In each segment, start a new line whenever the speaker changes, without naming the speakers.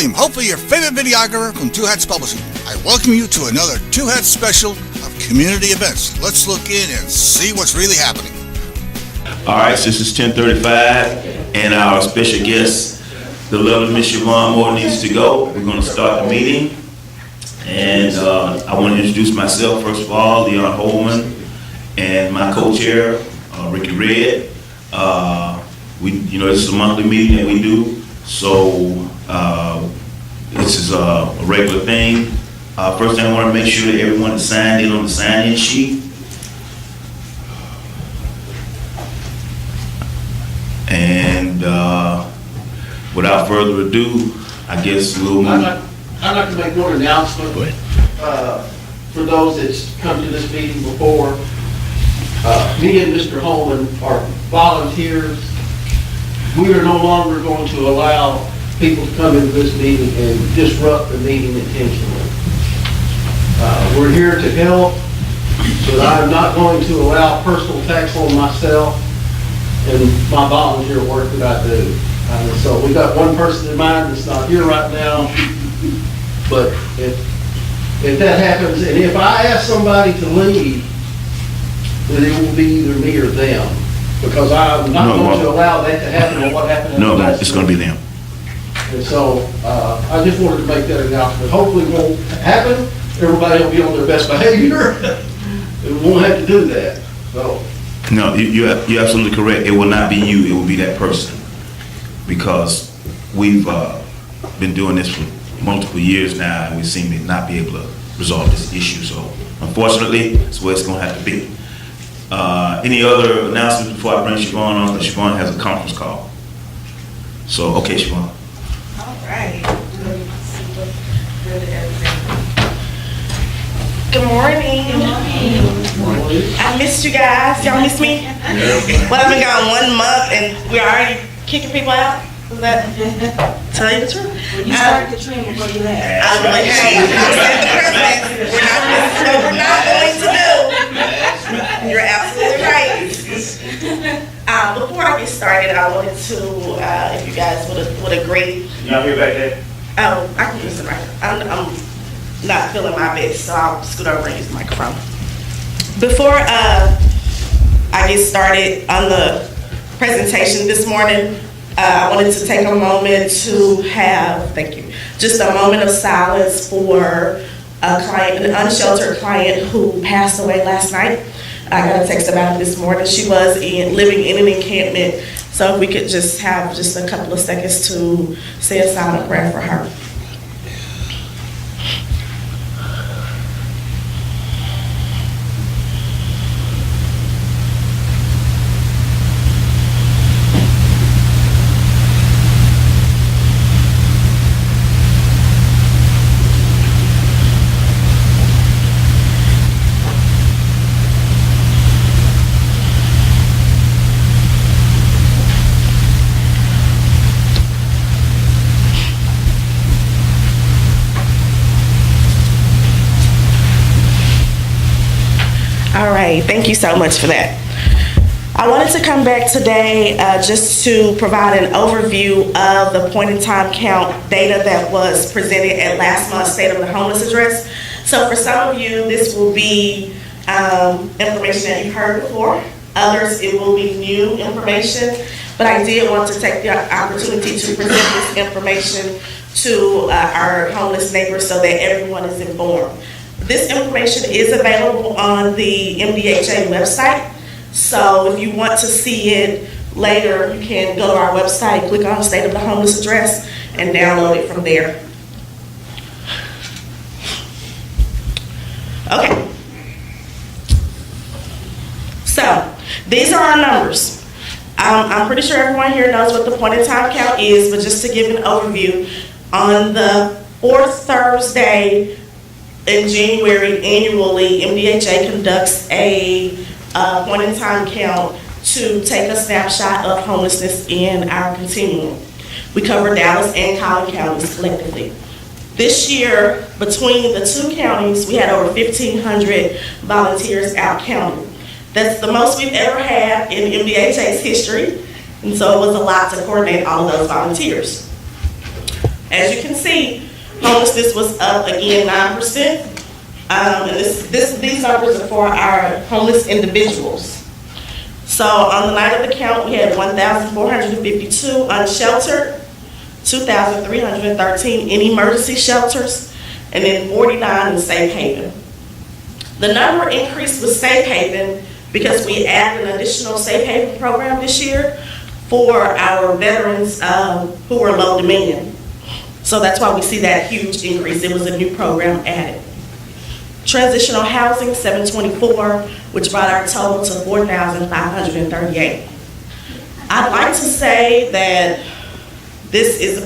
William, hopefully your favorite videographer from Two Hats Publishing. I welcome you to another Two Hats special of community events. Let's look in and see what's really happening.
All right, so this is 10:35, and our special guest, the lovely Miss Siobhan Moore, needs to go. We're going to start the meeting, and I want to introduce myself first of all, Leon Holman, and my co-chair, Ricky Red. This is a monthly meeting that we do, so this is a regular thing. First thing, I want to make sure that everyone is signed in on the sign-in sheet. And without further ado, I guess we'll move.
I'd like to make one announcement.
Go ahead.
For those that's come to this meeting before. Me and Mr. Holman are volunteers. We are no longer going to allow people to come into this meeting and disrupt the meeting intentionally. We're here to help, but I'm not going to allow personal attacks on myself and my volunteer work that I do. So we got one person in mind that's not here right now, but if that happens, and if I ask somebody to leave, then it will be either me or them, because I'm not going to allow that to happen or what happened.
No, it's going to be them.
And so I just wanted to make that announcement. Hopefully it won't happen. Everybody will be on their best behavior. And we won't have to do that. So.
No, you're absolutely correct. It will not be you. It will be that person, because we've been doing this for multiple years now, and we seem to not be able to resolve this issue. So unfortunately, that's where it's going to have to be. Any other announcements before I bring Siobhan on? Because Siobhan has a conference call. So, okay, Siobhan.
All right. Good morning. Good morning. I missed you guys. Y'all miss me? Well, I've been gone 1 month and we're already kicking people out. Is that tell you the truth?
Well, you started the trend before you left.
I really have. We're not going to do. You're absolutely right. Before I get started, I wanted to, if you guys would agree.
Y'all hear back there?
Oh, I can use the microphone. I'm not feeling my best, so I'll scoot over and use the microphone. Before I get started on the presentation this morning, I wanted to take a moment to have, thank you, just a moment of silence for a client, an unsheltered client who passed away last night. I got a text about it this morning. She was living in an encampment, so if we could just have just a couple of seconds to say a silent prayer for her. All right, thank you so much for that. I wanted to come back today just to provide an overview of the point in time count data that was presented at last month's State of the Homeless Address. So for some of you, this will be information that you've heard before. Others, it will be new information. But I did want to take the opportunity to present this information to our homeless neighbors so that everyone is informed. This information is available on the MDHA website. So if you want to see it later, you can go to our website, click on State of the Homeless Address, and download it from there. Okay. So these are our numbers. I'm pretty sure everyone here knows what the point in time count is, but just to give an overview, on the fourth Thursday in January, annually, MDHA conducts a point in time count to take a snapshot of homelessness in our continuum. We cover Dallas and Collin counties collectively. This year, between the two counties, we had over 1,500 volunteers out counting. That's the most we've ever had in MDHA's history, and so it was a lot to coordinate all of those volunteers. As you can see, homelessness was up again 9%. And these numbers are for our homeless individuals. So on the night of the count, we had 1,452 unsheltered, 2,313 in emergency shelters, and then 49 in safe haven. The number increased with safe haven because we added an additional safe haven program this year for our veterans who were low demand. So that's why we see that huge increase. It was a new program added. Transitional housing, 724, which brought our total to 4,538. I'd like to say that this is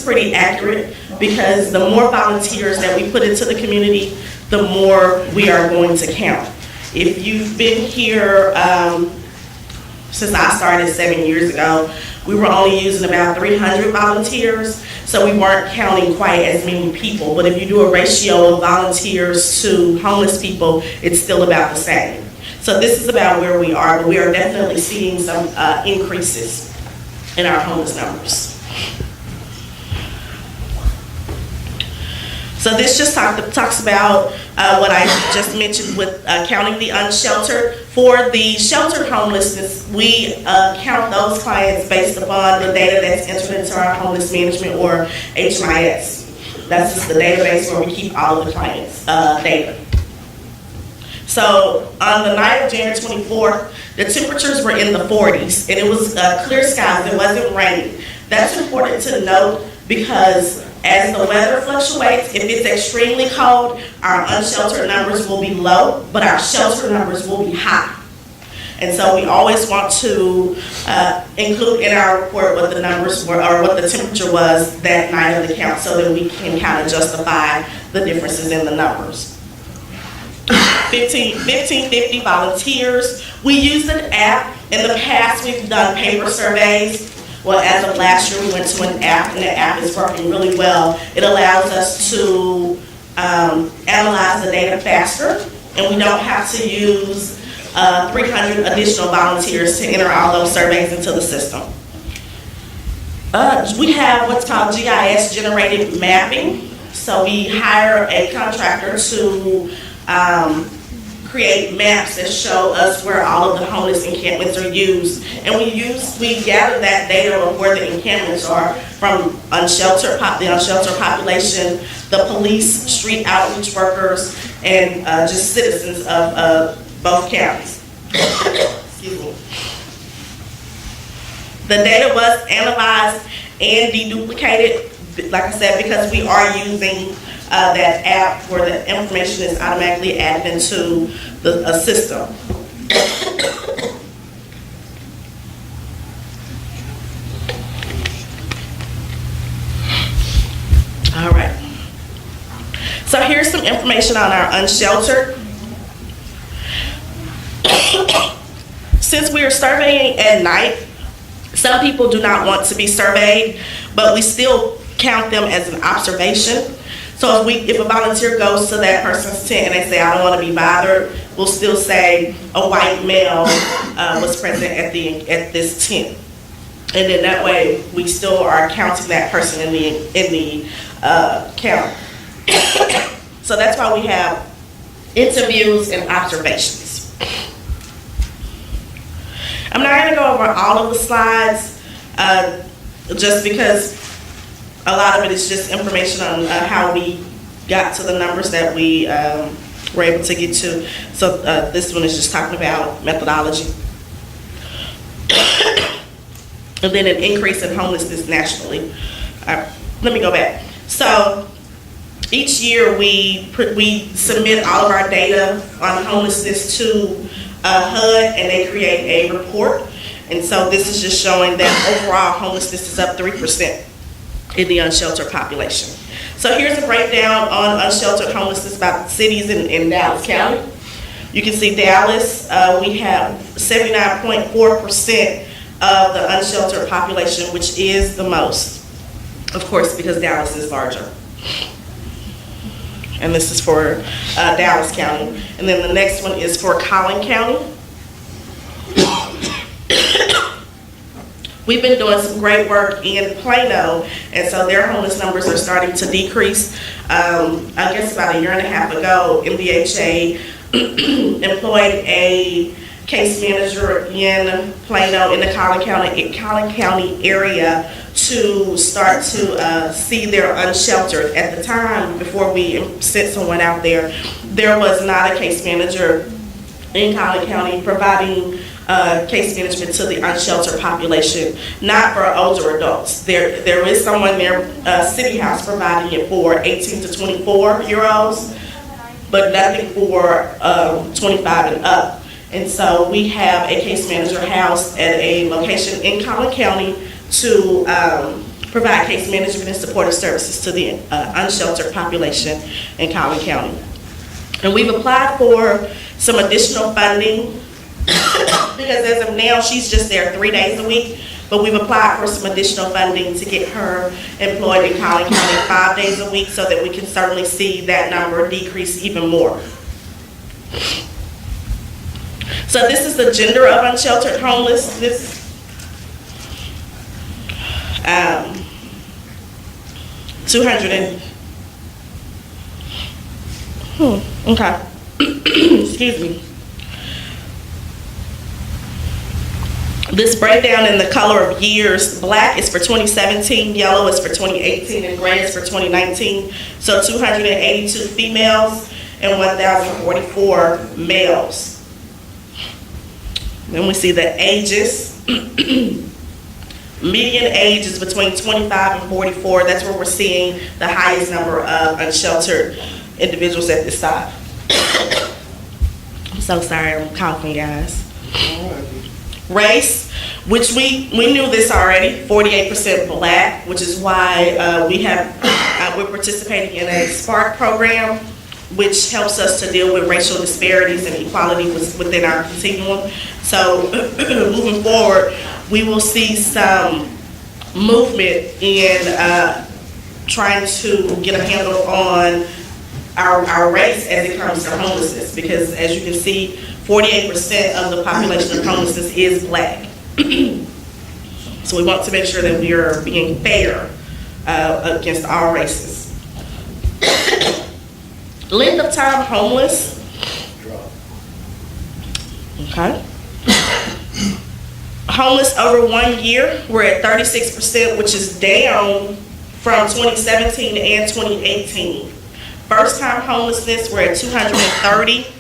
pretty accurate because the more volunteers that we put into the community, the more we are going to count. If you've been here since I started 7 years ago, we were only using about 300 volunteers, so we weren't counting quite as many people. But if you do a ratio of volunteers to homeless people, it's still about the same. So this is about where we are, but we are definitely seeing some increases in our homeless numbers. So this just talks about what I just mentioned with counting the unsheltered. For the sheltered homelessness, we count those clients based upon the data that's entered into our homeless management or HMIS. That's just the database where we keep all of the clients' data. So on the night of January 24th, the temperatures were in the 40s and it was clear skies, it wasn't raining. That's important to note because as the weather fluctuates, if it's extremely cold, our unsheltered numbers will be low, but our sheltered numbers will be high. And so we always want to include in our report what the numbers were or what the temperature was that night of the count so that we can kind of justify the differences in the numbers. 1550 volunteers. We used an app. In the past, we've done paper surveys. Well, as of last year, we went to an app, and the app is working really well. It allows us to analyze the data faster, and we don't have to use 300 additional volunteers to enter all those surveys into the system. We have what's called GIS generated mapping. So we hire a contractor to create maps that show us where all of the homeless encampments are used. And we gather that data of where the encampments are from the unsheltered population, the police, street outreach workers, and just citizens of both counties. Excuse me. The data was analyzed and deduplicated, like I said, because we are using that app where the information is automatically added into the system. All right. So here's some information on our unsheltered. Since we are surveying at night, some people do not want to be surveyed, but we still count them as an observation. So if a volunteer goes to that person's tent and they say, I don't want to be bothered, we'll still say a white male was present at this tent. And then that way we still are counting that person in the count. So that's why we have interviews and observations. I'm not going to go over all of the slides just because a lot of it is just information on how we got to the numbers that we were able to get to. So this one is just talking about methodology. And then an increase in homelessness nationally. Let me go back. So each year we submit all of our data on homelessness to HUD, and they create a report. And so this is just showing that overall homelessness is up 3% in the unsheltered population. So here's a breakdown on unsheltered homelessness by cities in Dallas County. You can see Dallas, we have 79.4% of the unsheltered population, which is the most, of course, because Dallas is larger. And this is for Dallas County. And then the next one is for Collin County. We've been doing some great work in Plano, and so their homeless numbers are starting to decrease. I guess about a year and a half ago, MDHA employed a case manager in Plano in the Collin County area to start to see their unsheltered. At the time, before we sent someone out there, there was not a case manager in Collin County providing case management to the unsheltered population, not for older adults. There is someone there, City House, providing it for 18 to 24-year-olds, but nothing for 25 and up. And so we have a case manager housed at a location in Collin County to provide case management and supportive services to the unsheltered population in Collin County. And we've applied for some additional funding because as of now, she's just there 3 days a week, but we've applied for some additional funding to get her employed in Collin County 5 days a week so that we can certainly see that number decrease even more. So this is the gender of unsheltered homelessness. Okay. Excuse me. This breakdown in the color of years, black is for 2017, yellow is for 2018, and gray is for 2019. So 282 females and 1,044 males. Then we see the ages. Median age is between 25 and 44. That's where we're seeing the highest number of unsheltered individuals at this time. I'm so sorry, I'm coughing, guys. Race, which we knew this already, 48% black, which is why we're participating in a SPARK program, which helps us to deal with racial disparities and equality within our continuum. So moving forward, we will see some movement in trying to get a handle on our race as it comes to homelessness, because as you can see, 48% of the population of homelessness is black. So we want to make sure that we are being fair against all races. Length of time homeless. Okay. Homeless over 1 year, we're at 36%, which is down from 2017 and 2018. First time homelessness, we're at 230.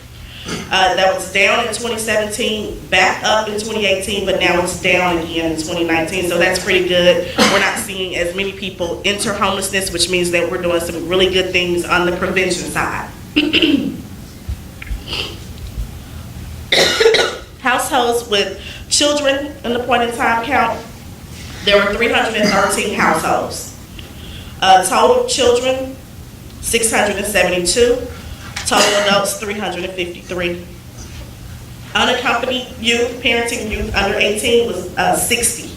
That was down in 2017, back up in 2018, but now it's down again in 2019. So that's pretty good. We're not seeing as many people enter homelessness, which means that we're doing some really good things on the prevention side. Households with children in the point in time count, there were 313 households. Total children, 672. Total adults, 353. Unaccompanied youth, parenting youth under 18 was 60.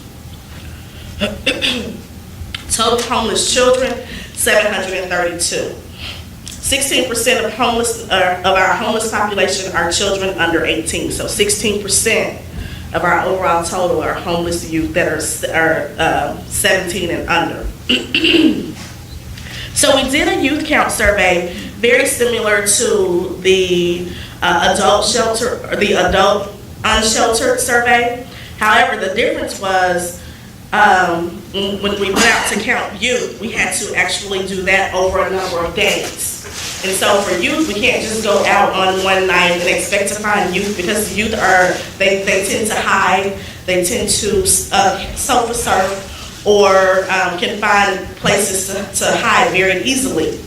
Total homeless children, 732. 16% of our homeless population are children under 18. So 16% of our overall total are homeless youth that are 17 and under. So we did a youth count survey very similar to the adult shelter or the adult unsheltered survey. However, the difference was when we went out to count youth, we had to actually do that over a number of days. And so for youth, we can't just go out on one night and expect to find youth, because youth they tend to hide, they tend to sofa surf, or can find places to hide very easily.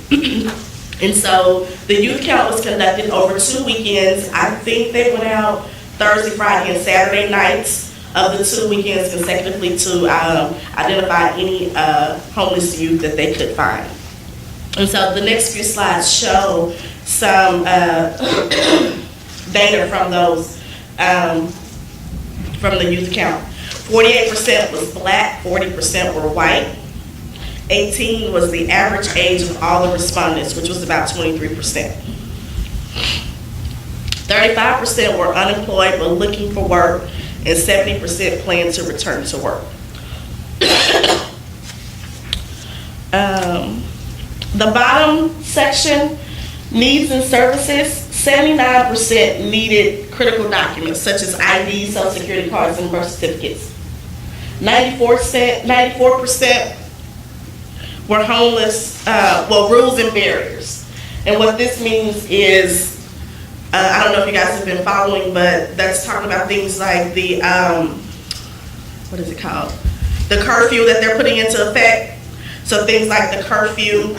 And so the youth count was conducted over 2 weekends. I think they went out Thursday, Friday, and Saturday nights of the 2 weekends consecutively to identify any homeless youth that they could find. And so the next few slides show some data from those, from the youth count. 48% was black, 40% were white. 18 was the average age of all the respondents, which was about 23%. 35% were unemployed but looking for work, and 70% planned to return to work. The bottom section, needs and services, 79% needed critical documents such as ID, social security cards, and birth certificates. 94% were homeless, rules and barriers. And what this means is, I don't know if you guys have been following, but that's talking about things like the, what is it called? The curfew that they're putting into effect. So things like the curfew,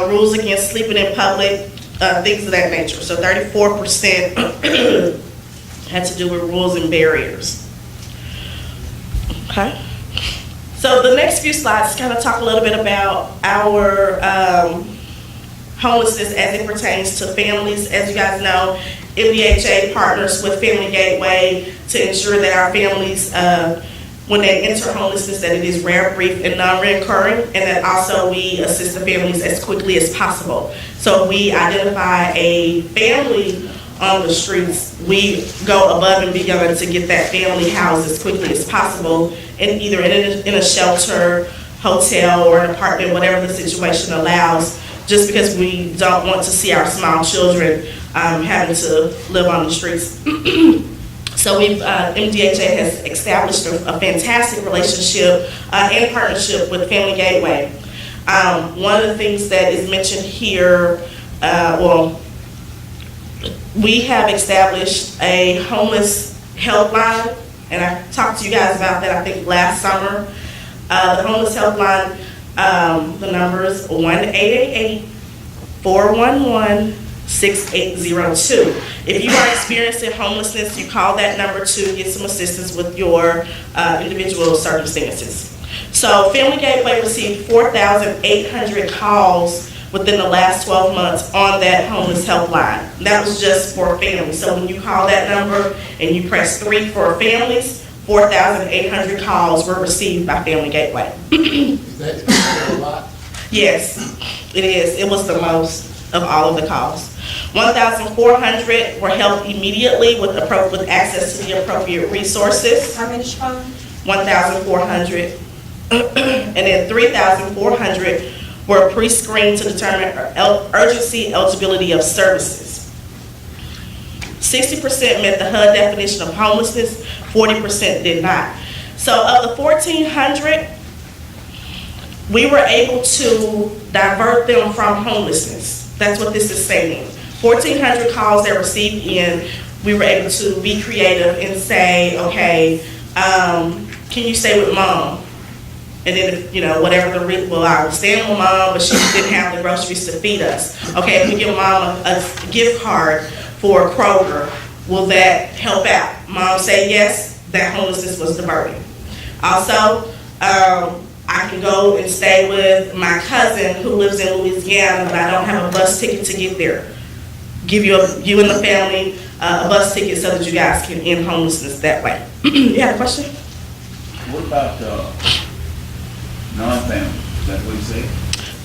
rules against sleeping in public, things of that nature. So 34% had to do with rules and barriers. Okay. So the next few slides kind of talk a little bit about our homelessness as it pertains to families. As you guys know, MDHA partners with Family Gateway to ensure that our families, when they enter homelessness, that it is rare, brief, and non-recurring, and that also we assist the families as quickly as possible. So if we identify a family on the streets, we go above and beyond to get that family housed as quickly as possible, in either in a shelter, hotel, or an apartment, whatever the situation allows, just because we don't want to see our small children having to live on the streets. So MDHA has established a fantastic relationship and partnership with Family Gateway. One of the things that is mentioned here, we have established a homeless helpline, and I talked to you guys about that I think last summer. The homeless helpline, the number is 1-888-411-6802. If you are experiencing homelessness, you call that number to get some assistance with your individual circumstances. So Family Gateway received 4,800 calls within the last 12 months on that homeless helpline. That was just for families. So when you call that number and you press 3 for families, 4,800 calls were received by Family Gateway.
Is that a lot?
Yes, it is. It was the most of all of the calls. 1,400 were helped immediately with access to the appropriate resources.
How many phone?
1,400. And then 3,400 were pre-screened to determine urgency eligibility of services. 60% met the HUD definition of homelessness, 40% did not. So of the 1,400, we were able to divert them from homelessness. That's what this is saying. 1,400 calls they received in, we were able to be creative and say, okay, can you stay with mom? And then, whatever the reason, I was staying with mom, but she didn't have the groceries to feed us. Okay, if we give mom a gift card for Kroger, will that help out? Mom say yes, that homelessness was diverted. Also, I can go and stay with my cousin who lives in Louisiana, but I don't have a bus ticket to get there. Give you and the family a bus ticket so that you guys can end homelessness that way. You have a question?
What about non-family? Is that what you said?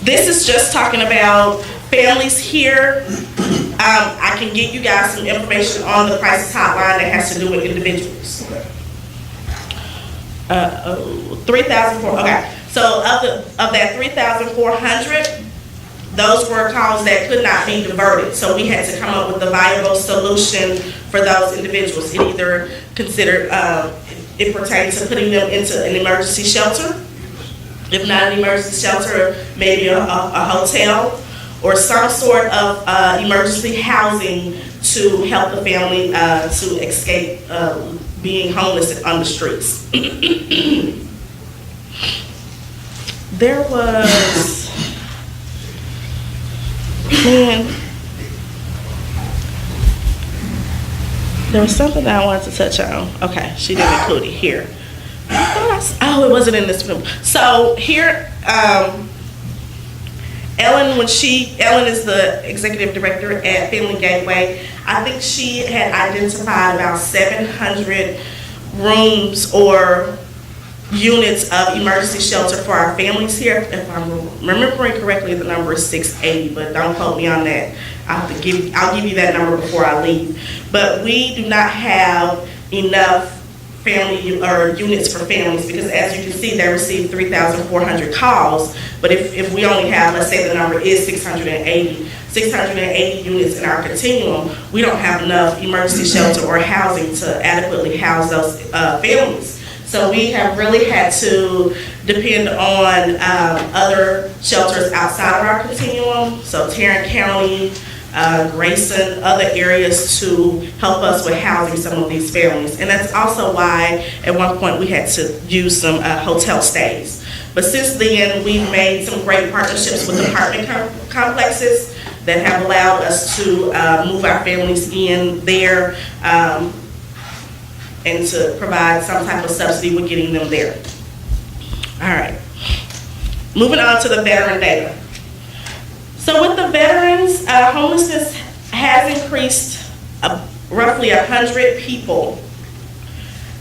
This is just talking about families here. I can get you guys some information on the crisis hotline that has to do with individuals.
Okay.
3,400. Okay, so of that 3,400, those were calls that could not be diverted. So we had to come up with a viable solution for those individuals. It either considered it pertains to putting them into an emergency shelter. If not an emergency shelter, maybe a hotel or some sort of emergency housing to help the family to escape being homeless on the streets. There was, there was something that I wanted to touch on. Okay, she didn't include it here. Oh, it wasn't in this film. So here, Ellen is the executive director at Family Gateway. I think she had identified about 700 rooms or units of emergency shelter for our families here. If I'm remembering correctly, the number is 680, but don't quote me on that. I'll give you that number before I leave. But we do not have enough family or units for families, because as you can see, they received 3,400 calls, but if we only have, let's say the number is 680 units in our continuum, we don't have enough emergency shelter or housing to adequately house those families. So we have really had to depend on other shelters outside of our continuum, so Tarrant County, Grayson, other areas to help us with housing some of these families. And that's also why at one point we had to use some hotel stays. But since then, we've made some great partnerships with apartment complexes that have allowed us to move our families in there and to provide some type of subsidy with getting them there. All right, moving on to the veteran data. So with the veterans, homelessness has increased roughly 100 people.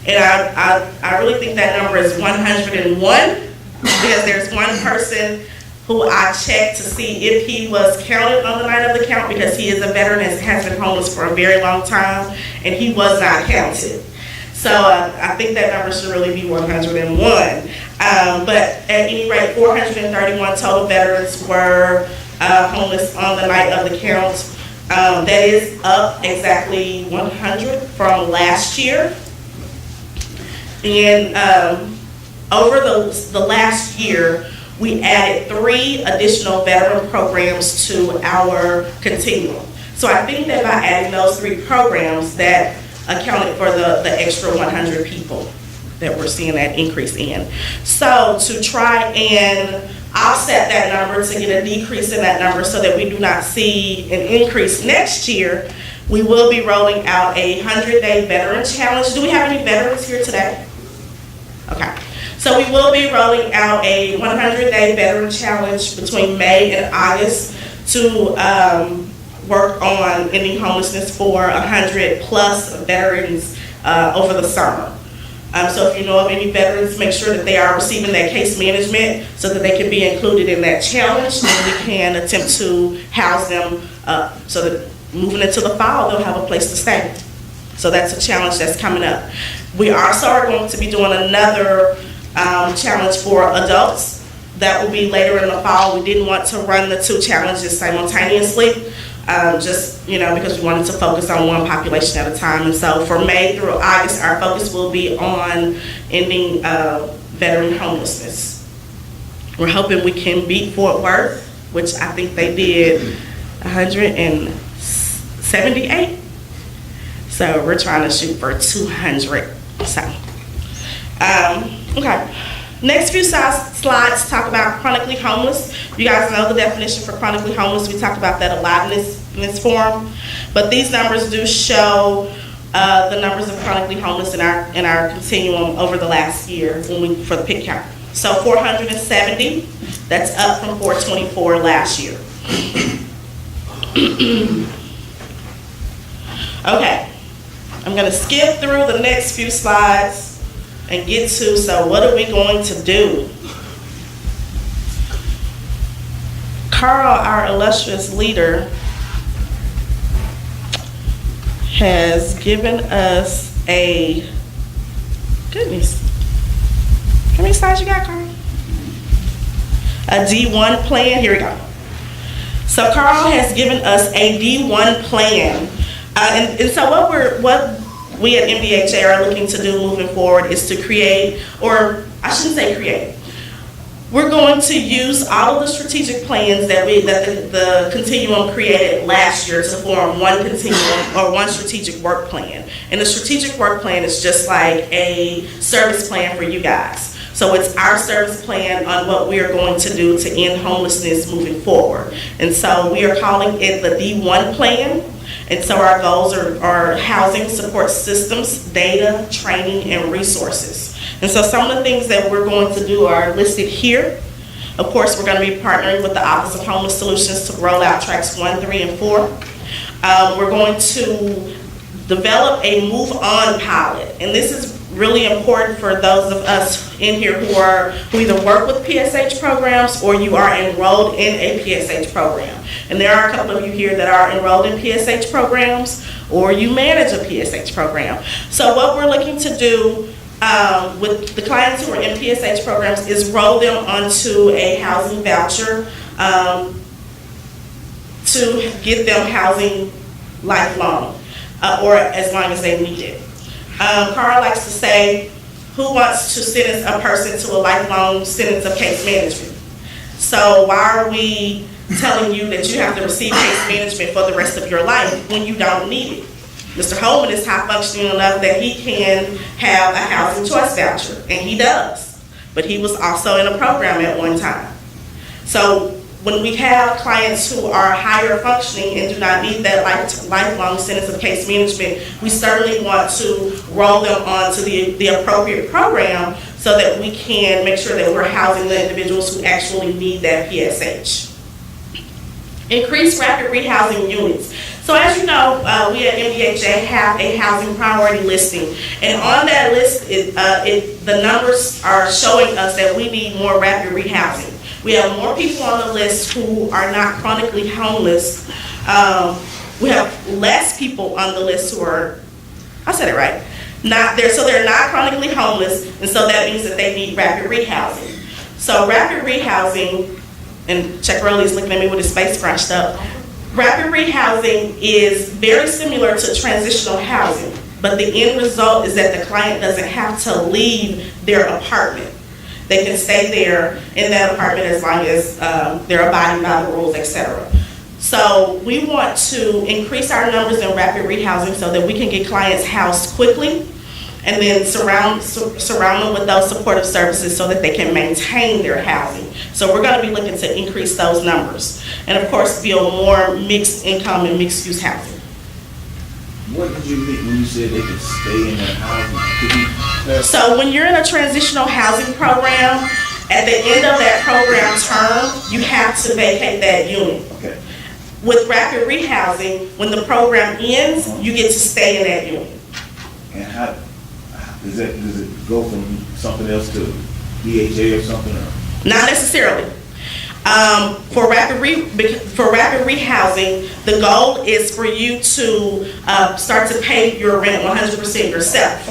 And I really think that number is 101, because there's one person who I checked to see if he was counted on the night of the count, because he is a veteran and has been homeless for a very long time, and he was not counted. So I think that number should really be 101. But at any rate, 431 total veterans were homeless on the night of the count. That is up exactly 100 from last year. And over the last year, we added 3 additional veteran programs to our continuum. So I think that by adding those 3 programs, that accounted for the extra 100 people that we're seeing that increase in. So to try and offset that number, to get a decrease in that number so that we do not see an increase next year, we will be rolling out a 100-day veteran challenge. Do we have any veterans here today? Okay. So we will be rolling out a 100-day veteran challenge between May and August to work on ending homelessness for 100 plus veterans over the summer. So if you know of any veterans, make sure that they are receiving that case management so that they can be included in that challenge, and we can attempt to house them so that moving into the fall, they'll have a place to stay. So that's a challenge that's coming up. We also are going to be doing another challenge for adults. That will be later in the fall. We didn't want to run the 2 challenges simultaneously, just because we wanted to focus on one population at a time. And so for May through August, our focus will be on ending veteran homelessness. We're hoping we can beat Fort Worth, which I think they did 178. So we're trying to shoot for 200. So, okay. Next few slides talk about chronically homeless. You guys know the definition for chronically homeless. We talked about that a lot in this forum. But these numbers do show the numbers of chronically homeless in our continuum over the last year for the PIC count. So 470, that's up from 424 last year. Okay, I'm going to skip through the next few slides and get to, so what are we going to do? Carl, our illustrious leader, has given us a, goodness, how many slides you got, Carl? A D1 plan, here we go. So Carl has given us a D1 plan. And so what we at MDHA are looking to do moving forward is to create, or I shouldn't say create, we're going to use all of the strategic plans that the continuum created last year to form one continuum or one strategic work plan. And the strategic work plan is just like a service plan for you guys. So it's our service plan on what we are going to do to end homelessness moving forward. And so we are calling it the D1 plan. And so our goals are housing, support systems, data, training, and resources. And so some of the things that we're going to do are listed here. Of course, we're going to be partnering with the Office of Homeless Solutions to roll out tracks 1, 3, and 4. We're going to develop a move on pilot. And this is really important for those of us in here who either work with PSH programs or you are enrolled in a PSH program. And there are a couple of you here that are enrolled in PSH programs or you manage a PSH program. So what we're looking to do with the clients who are in PSH programs is roll them onto a housing voucher to get them housing lifelong or as long as they need it. Carl likes to say, who wants to sentence a person to a lifelong sentence of case management? So why are we telling you that you have to receive case management for the rest of your life when you don't need it? Mr. Holman is high functioning enough that he can have a housing choice voucher, and he does. But he was also in a program at one time. So when we have clients who are higher functioning and do not need that lifelong sentence of case management, we certainly want to roll them onto the appropriate program so that we can make sure that we're housing the individuals who actually need that PSH. Increase rapid rehousing units. So as you know, we at MDHA have a housing priority listing. And on that list, the numbers are showing us that we need more rapid rehousing. We have more people on the list who are not chronically homeless. We have less people on the list who are, I said it right, so they're not chronically homeless, and so that means that they need rapid rehousing. So rapid rehousing, and Chuck Rowley's looking at me with his face scrunched up. Rapid rehousing is very similar to transitional housing, but the end result is that the client doesn't have to leave their apartment. They can stay there in that apartment as long as they're abiding by the rules, etc. So we want to increase our numbers in rapid rehousing so that we can get clients housed quickly and then surround them with those supportive services so that they can maintain their housing. So we're going to be looking to increase those numbers. And of course, build more mixed income and mixed use housing.
What did you mean when you said they could stay in that housing?
So when you're in a transitional housing program, at the end of that program term, you have to vacate that unit.
Okay.
With rapid rehousing, when the program ends, you get to stay in that unit.
And how does it go from something else to DHA or something? Or?
Not necessarily. For rapid rehousing, the goal is for you to start to pay your rent 100% yourself.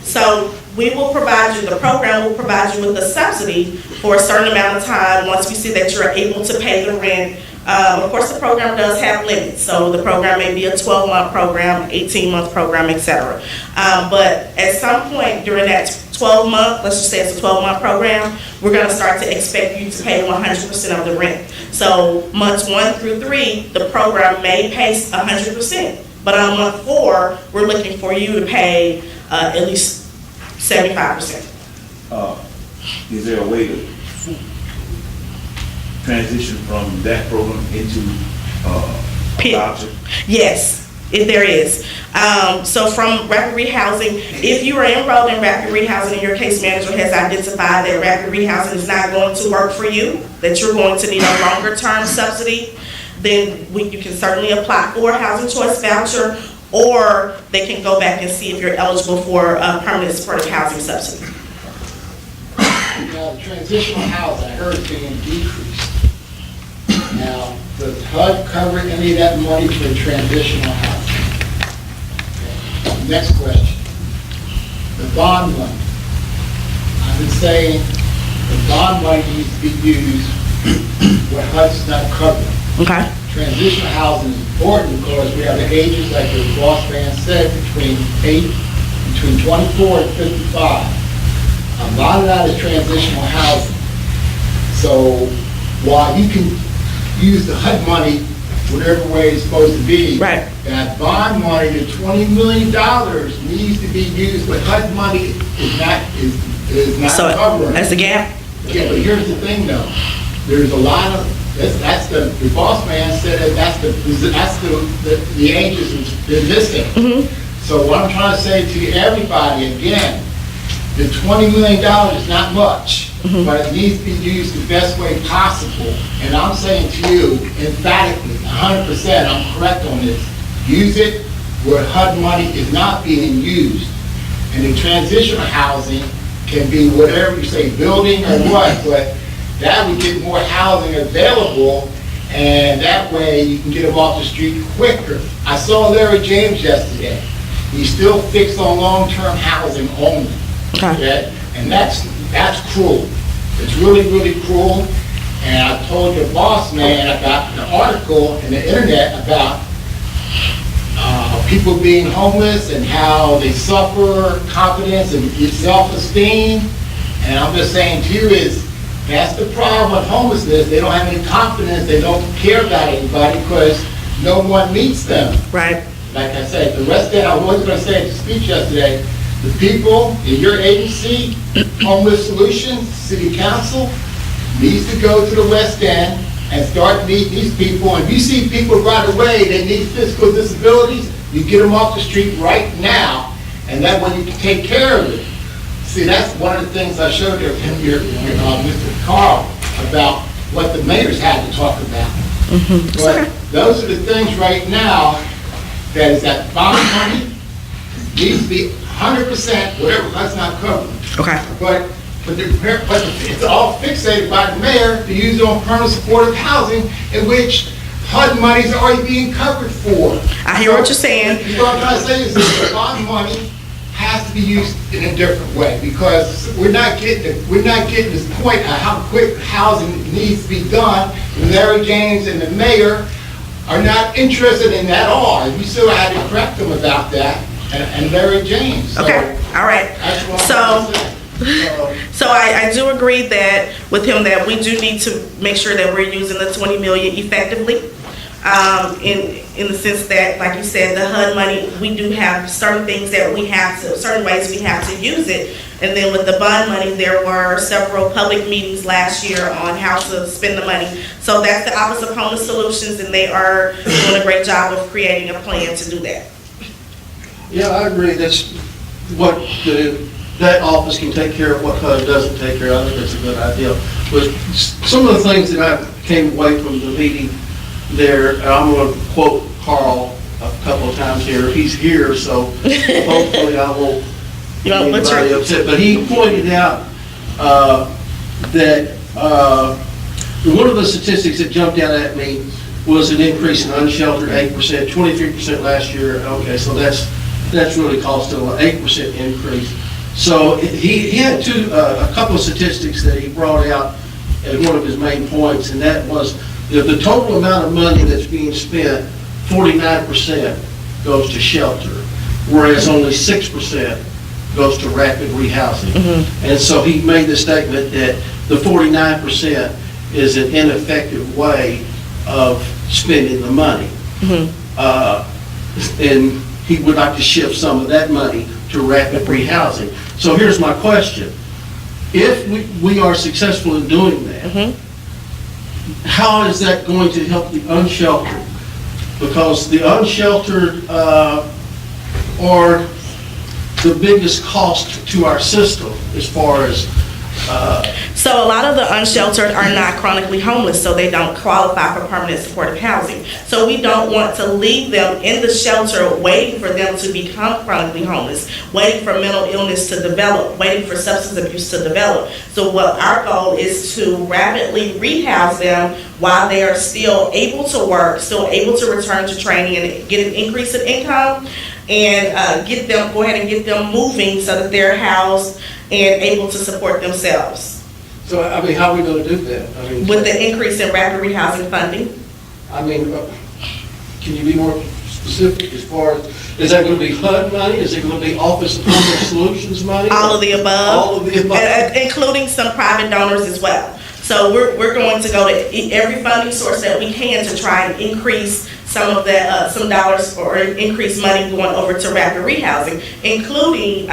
So we will provide you, the program will provide you with a subsidy for a certain amount of time once we see that you're able to pay the rent. Of course, the program does have limits, so the program may be a 12-month program, 18-month program, etc. But at some point during that 12-month, let's just say it's a 12-month program, we're going to start to expect you to pay 100% of the rent. So months 1 through 3, the program may pay 100%, but on month 4, we're looking for you to pay at least 75%.
Is there a way to transition from that program into a voucher?
Yes, there is. So from rapid rehousing, if you are enrolled in rapid rehousing and your case manager has identified that rapid rehousing is not going to work for you, that you're going to need a longer term subsidy, then you can certainly apply for a housing choice voucher, or they can go back and see if you're eligible for a permanent supportive housing subsidy.
Now, the transitional housing, I heard it's being decreased. Now, does HUD cover any of that money for transitional housing? Okay. Next question. The bond money. I've been saying the bond money needs to be used where HUD's not covering.
Okay.
Transitional housing is important because we have the ages, like the boss man said, between 24 and 55. A lot of that is transitional housing. So while you can use the HUD money whatever way it's supposed to be,
right,
that bond money, the $20 million needs to be used, but HUD money is not
so
covering.
That's the gap?
Yeah, but here's the thing though. There's a lot of, that's the boss man said that that's the ages that's been missing.
Mm-hmm.
So what I'm trying to say to everybody again, the $20 million is not much,
mm-hmm,
but it needs to be used the best way possible. And I'm saying to you, emphatically, 100%, I'm correct on this, use it where HUD money is not being used. And the transitional housing can be whatever you say, building or what, but that would get more housing available, and that way you can get them off the street quicker. I saw Larry James yesterday. He's still fixed on long-term housing only. Okay? And that's cruel. It's really, really cruel. And I told your boss man about an article in the internet about people being homeless and how they suffer confidence and self-esteem. And I'm just saying to you is, that's the problem with homelessness. They don't have any confidence. They don't care about anybody because no one meets them.
Right.
Like I said, the rest of it, I was going to say at the speech yesterday, the people in your agency, Homeless Solutions, City Council, needs to go to the West End and start meeting these people. And if you see people right away that need physical disabilities, you get them off the street right now, and that way you can take care of it. See, that's one of the things I showed you, Mr. Carl, about what the mayors had to talk about. But those are the things right now that is that bond money needs to be 100%, whatever, that's not covered.
Okay.
But it's all fixated by the mayor to use it on permanent supportive housing, in which HUD money is already being covered for.
I hear what you're saying.
What I'm trying to say is that the bond money has to be used in a different way, because we're not getting this point of how quick housing needs to be done. Larry James and the mayor are not interested in that at all. We still had to correct them about that, and Larry James. So
Okay, all right.
that's what I'm trying to say.
So I do agree that with him that we do need to make sure that we're using the 20 million effectively. In the sense that, like you said, the HUD money, we do have certain things that we have to, certain ways we have to use it. And then with the bond money, there were several public meetings last year on how to spend the money. So that's the Office of Homeless Solutions, and they are doing a great job of creating a plan to do that.
Yeah, I agree. That's what that office can take care of, what HUD doesn't take care of. I think that's a good idea. But some of the things that I came away from the meeting there, and I'm going to quote Carl a couple of times here. He's here, so hopefully I won't get anybody upset. But he pointed out that one of the statistics that jumped out at me was an increase in unsheltered 8%, 23% last year. Okay, so that's really caused an 8% increase. So he had a couple of statistics that he brought out as one of his main points, and that was the total amount of money that's being spent, 49% goes to shelter, whereas only 6% goes to rapid rehousing. And so he made the statement that the 49% is an ineffective way of spending the money. And he would like to shift some of that money to rapid rehousing. So here's my question. If we are successful in doing that, how is that going to help the unsheltered? Because the unsheltered are the biggest cost to our system as far as
So a lot of the unsheltered are not chronically homeless, so they don't qualify for permanent supportive housing. So we don't want to leave them in the shelter waiting for them to become chronically homeless, waiting for mental illness to develop, waiting for substance abuse to develop. So what our goal is to rapidly rehouse them while they are still able to work, still able to return to training and get an increase in income, and go ahead and get them moving so that they're housed and able to support themselves.
So, I mean, how are we going to do that? I mean,
With the increase in rapid rehousing funding.
I mean, can you be more specific as far as, is that going to be HUD money? Is it going to be Office of Homeless Solutions money?
All of the above.
All of the above.
Including some private donors as well. So we're going to go to every funding source that we can to try and increase some of the, some dollars or increase money going over to rapid rehousing, including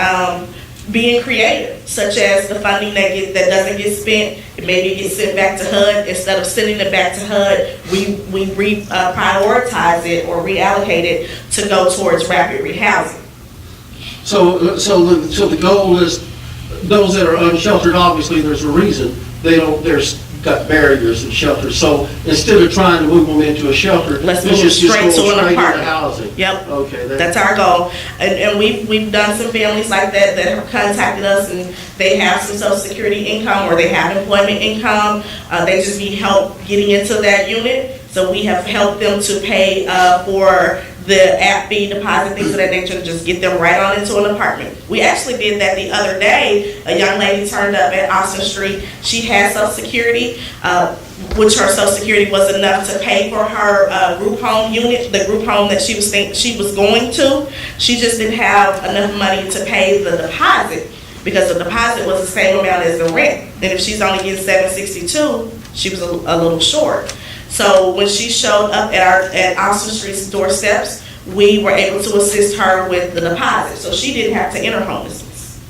being creative, such as the funding that doesn't get spent, maybe it gets sent back to HUD. Instead of sending it back to HUD, we prioritize it or reallocate it to go towards rapid rehousing.
So the goal is those that are unsheltered. Obviously, there's a reason they're got barriers and shelters. So instead of trying to move them into a shelter,
Let's
it's
move
just
straight
go
to an
straight into
apartment.
housing.
Yep.
Okay.
That's our goal. And we've done some families like that have contacted us, and they have some Social Security income or they have employment income. They just need help getting into that unit. So we have helped them to pay for the app fee, deposit, things of that nature, to just get them right on into an apartment. We actually did that the other day. A young lady turned up at Austin Street. She had Social Security, which her Social Security was enough to pay for her group home unit, the group home that she was going to. She just didn't have enough money to pay the deposit, because the deposit was the same amount as the rent. And if she's only getting $762, she was a little short. So when she showed up at Austin Street's doorsteps, we were able to assist her with the deposit. So she didn't have to enter homelessness.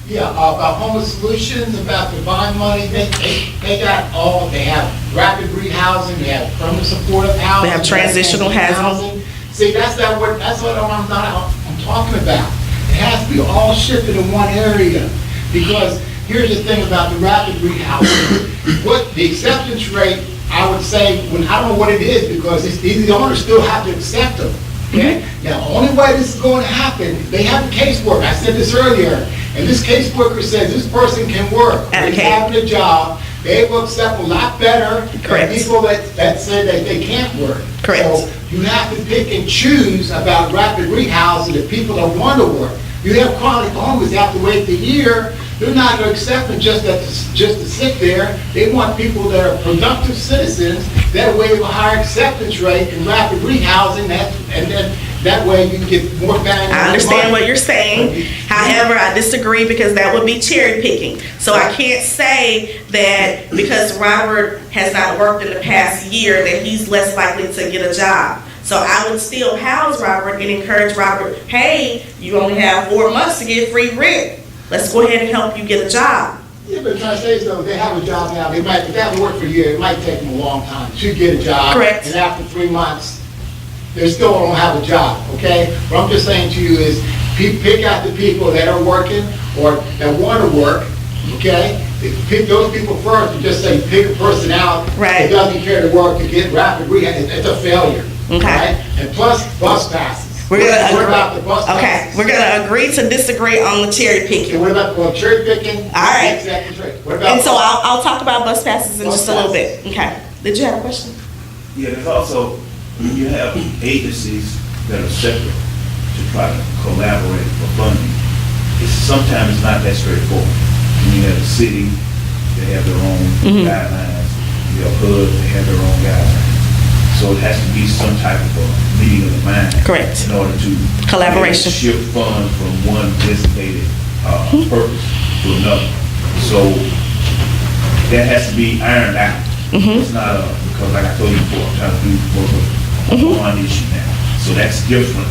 Yeah, about homeless solutions, about the bond money, they got all, they have rapid rehousing, they have permanent supportive housing.
They have transitional housing.
See, that's what I'm talking about. It has to be all shifted in one area, because here's the thing about the rapid rehousing. What the acceptance rate, I would say, I don't know what it is, because the owners still have to accept them. Okay? Now, the only way this is going to happen, they have a caseworker. I said this earlier, and this caseworker says this person can work. They're having a job. They will accept a lot better than people that say that they can't work.
Correct.
So you have to pick and choose about rapid rehousing the people that want to work. You have chronic homeless that have to wait the year. They're not going to accept them just to sit there. They want people that are productive citizens. That way, you have a higher acceptance rate in rapid rehousing, and then that way you can get more bang.
I understand what you're saying. However, I disagree, because that would be cherry picking. So I can't say that because Robert has not worked in the past year that he's less likely to get a job. So I would still house Robert and encourage Robert, hey, you only have 4 months to get free rent. Let's go ahead and help you get a job.
Yeah, but trying to say though, they have a job now. If they haven't worked for a year, it might take them a long time to get a job.
Correct.
And after 3 months, they still don't have a job, okay? What I'm just saying to you is, pick out the people that are working or that want to work, okay? Pick those people first, and just say, pick a person out that doesn't care to work to get rapid rehab. It's a failure,
okay? Right?
And plus, bus passes.
We're gonna
about the bus passes?
We're gonna agree to disagree on the cherry picking.
Okay, what about cherry picking?
All right.
What about?
And so I'll talk about bus passes in just a little bit. Okay. Did you have a question?
Yeah, there's also, you have agencies that are separate to try to collaborate for funding. Sometimes it's not that straightforward. When you have the city, they have their own guidelines. You have HUD, they have their own guidelines. So it has to be some type of a meeting of the mind.
Correct.
In order to
collaboration,
shift funds from one designated purpose to another. So that has to be ironed out. It's not because like I told you before, I'm trying to do work with a bond issue now. So that's different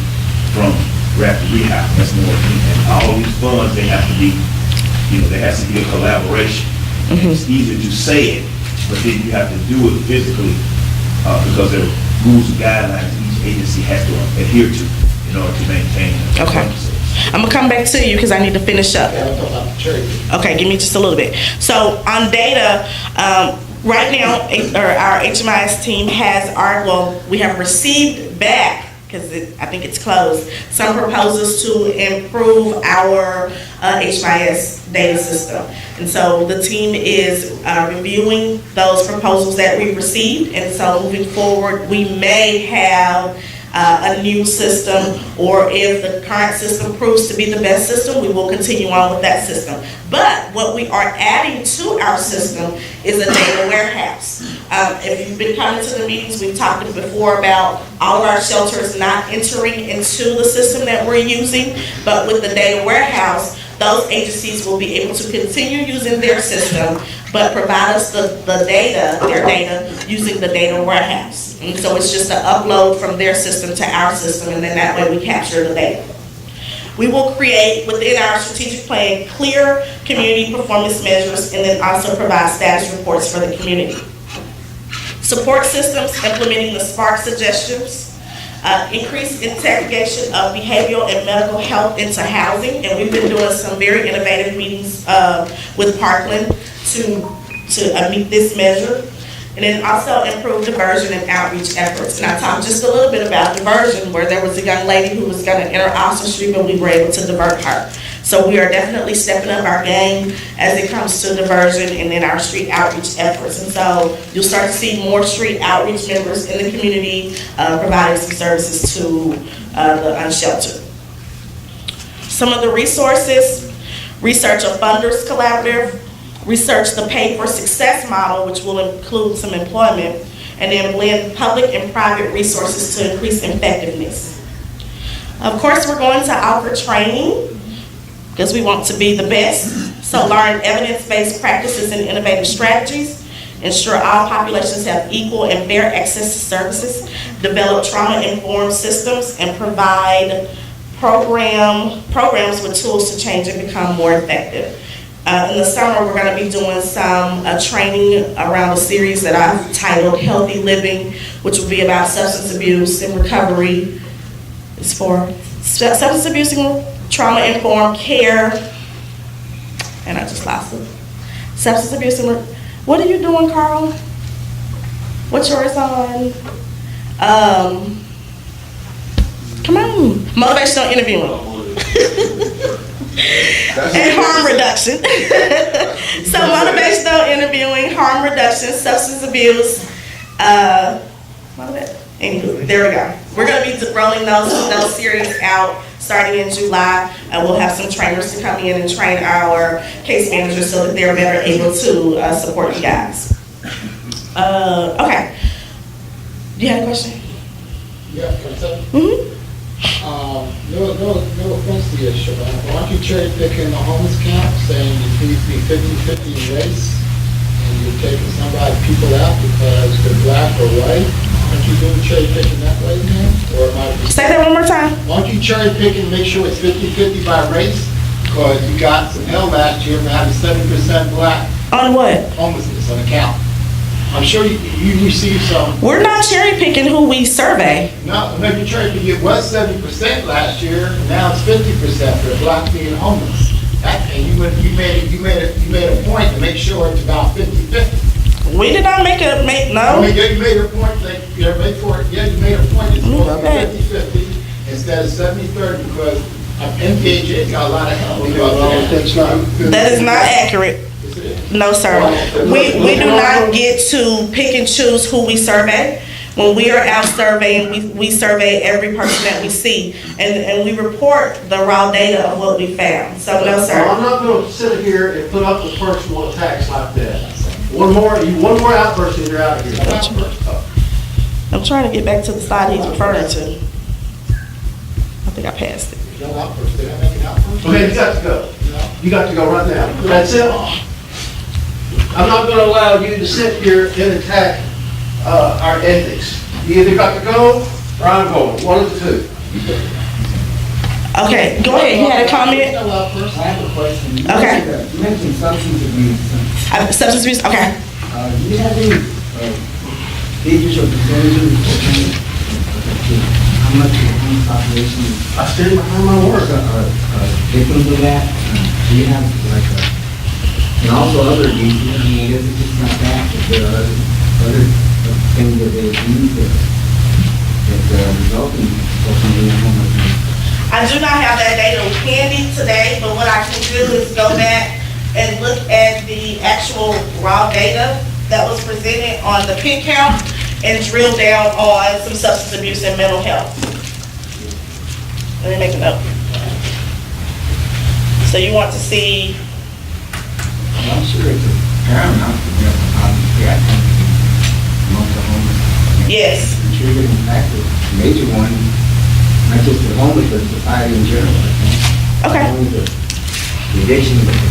from rapid rehab. That's more, and all these funds, they have to be, there has to be a collaboration. It's easier to say it, but then you have to do it physically. Because there are rules and guidelines each agency has to adhere to in order to maintain.
Okay. I'm gonna come back to you because I need to finish up. Okay, give me just a little bit. So on data, right now, our HMIS team has we have received back, because I think it's closed, some proposals to improve our HMIS data system. And so the team is reviewing those proposals that we received. And so moving forward, we may have a new system, or if the current system proves to be the best system, we will continue on with that system. But what we are adding to our system is a data warehouse. If you've been coming to the meetings, we've talked before about all of our shelters not entering into the system that we're using, but with the data warehouse, those agencies will be able to continue using their system, but provide us their data, using the data warehouse. And so it's just an upload from their system to our system, and then that way we capture the data. We will create within our strategic plan clear community performance measures, and then also provide status reports for the community. Support systems, implementing the SPARK suggestions. Increased integration of behavioral and medical health into housing, and we've been doing some very innovative meetings with Parkland to to meet this measure. And then also improve diversion and outreach efforts. And I talked just a little bit about diversion, where there was a young lady who was going to enter Austin Street, but we were able to divert her. So we are definitely stepping up our game as it comes to diversion and then our street outreach efforts. And so you'll start to see more street outreach members in the community providing some services to the unsheltered. Some of the resources: research a funders collaborative, research the pay for success model, which will include some employment, and then blend public and private resources to increase effectiveness. Of course, we're going to offer training because we want to be the best. So learn evidence-based practices and innovative strategies, ensure all populations have equal and fair access to services, develop trauma-informed systems, and provide programs with tools to change and become more effective. In the summer, we're going to be doing some training around a series that I've titled Healthy Living, which will be about substance abuse and recovery. It's for substance abuse and trauma-informed care. And I just lost it. Substance abuse and what are you doing, Carl? What's yours on? Come on. Motivational interviewing. And harm reduction. So motivational interviewing, harm reduction, substance abuse. Anywho, there we go. We're going to be rolling those series out starting in July, and we'll have some trainers to come in and train our case managers so that they're better able to support you guys. Okay. Do you have a question?
Yeah, can I say?
Mm-hmm.
No offense to you, Siobhan, but aren't you cherry picking the homeless camp, saying you need to be 50-50 in race, and you're taking people out because they're black or white? Aren't you doing cherry picking that way, man? Or am I?
Say that one more time.
Aren't you cherry picking to make sure it's 50-50 by race? Because you got some hell last year for having 7% black
On what?
homelessness on the count. I'm sure you received some.
We're not cherry picking who we survey.
No, you cherry picking. It was 70% last year, and now it's 50% for black being homeless. And you made a point to make sure it's about 50-50.
We did not make no.
I mean, you made a point that you made for it. Yeah, you made a point. It's supposed to be 50-50 instead of 70-30 because NPHA got a lot of help.
That is not accurate. No, sir. We do not get to pick and choose who we survey. When we are out surveying, we survey every person that we see, and we report the raw data of what we found. So, no, sir.
Well, I'm not going to sit here and put up with personal attacks like that. One more outburst and you're out of here.
I'm trying to get back to the slide he's referring to. I think I passed it.
No outburst. Did I make an outburst?
Okay, you got to go.
No.
You got to go right now. That's it. I'm not going to allow you to sit here and attack our ethics. You either got to go or I'm going. One of the two.
Okay, go ahead. You had a comment?
No outburst.
I have a question.
Okay.
You mentioned substance abuse.
Substance abuse, okay.
Do you have any figures or percentages of how much of the homeless population
I stand behind my word.
are victims of that? Do you have like and also other abuses? I mean, I guess it's just not that, but there are other things that they do that result in ultimately homelessness.
I do not have that data handy today, but what I can do is go back and look at the actual raw data that was presented on the PIN count and drill down on some substance abuse and mental health. Let me make a note. So you want to see?
Well, I'm sure it's paramount to be the amongst the homeless.
Yes.
Contributing factor, major one, not just the homeless, but society in general, I think.
Okay.
Not only the addiction, but the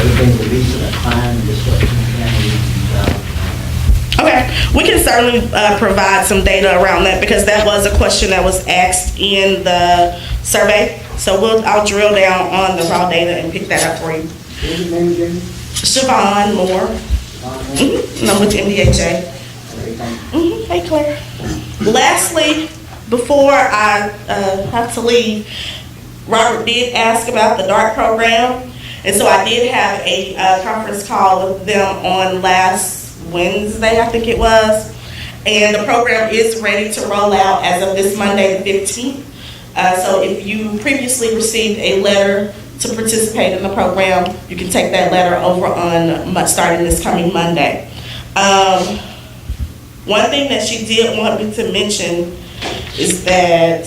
other things that lead to that crime and destruction of families and
Okay, we can certainly provide some data around that because that was a question that was asked in the survey. So I'll drill down on the raw data and pick that up for you.
What was your name again?
Siobhan Moore. And I'm with MDHA. Hey, Claire. Lastly, before I have to leave, Robert did ask about the DART program, And so I did have a conference call with them on last Wednesday, I think it was. And the program is ready to roll out as of this Monday, the 15th. So if you previously received a letter to participate in the program, you can take that letter over on starting this coming Monday. One thing that she did want me to mention is that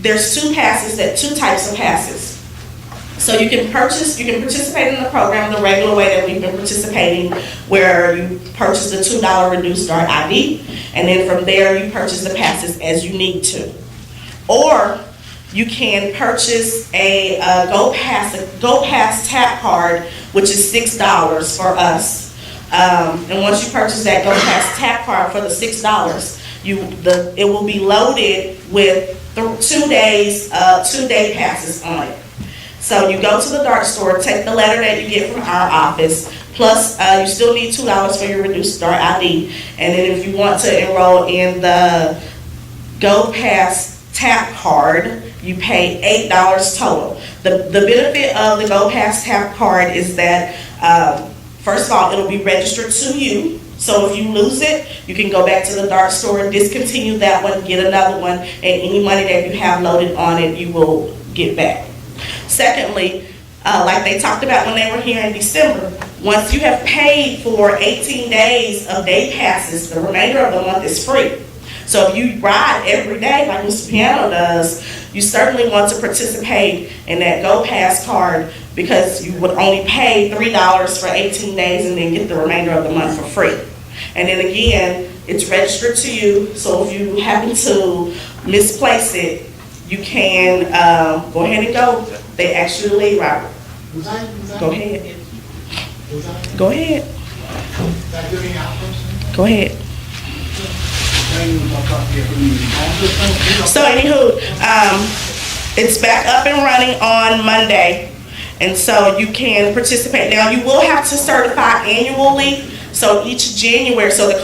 there's two types of passes. So you can participate in the program the regular way that we've been participating, where you purchase the $2 reduced start ID, and then from there you purchase the passes as you need to. Or you can purchase a Go Pass tap card, which is $6 for us. And once you purchase that Go Pass tap card for the $6, it will be loaded with 2 day passes on it. So you go to the dark store, take the letter that you get from our office, plus you still need $2 for your reduced start ID. And then if you want to enroll in the Go Pass tap card, you pay $8 total. The benefit of the Go Pass tap card is that, first of all, it'll be registered to you. So if you lose it, you can go back to the dark store, discontinue that one, get another one, and any money that you have loaded on it, you will get back. Secondly, like they talked about when they were here in December, once you have paid for 18 days of day passes, the remainder of the month is free. So if you ride every day like Mr. Piano does, you certainly want to participate in that Go Pass card, because you would only pay $3 for 18 days and then get the remainder of the month for free. And then again, it's registered to you, so if you happen to misplace it, you can go ahead and go. They actually Robert. Go ahead. Go ahead. Go ahead. So anywho, it's back up and running on Monday, and so you can participate. Now you will have to certify annually. So each January, so the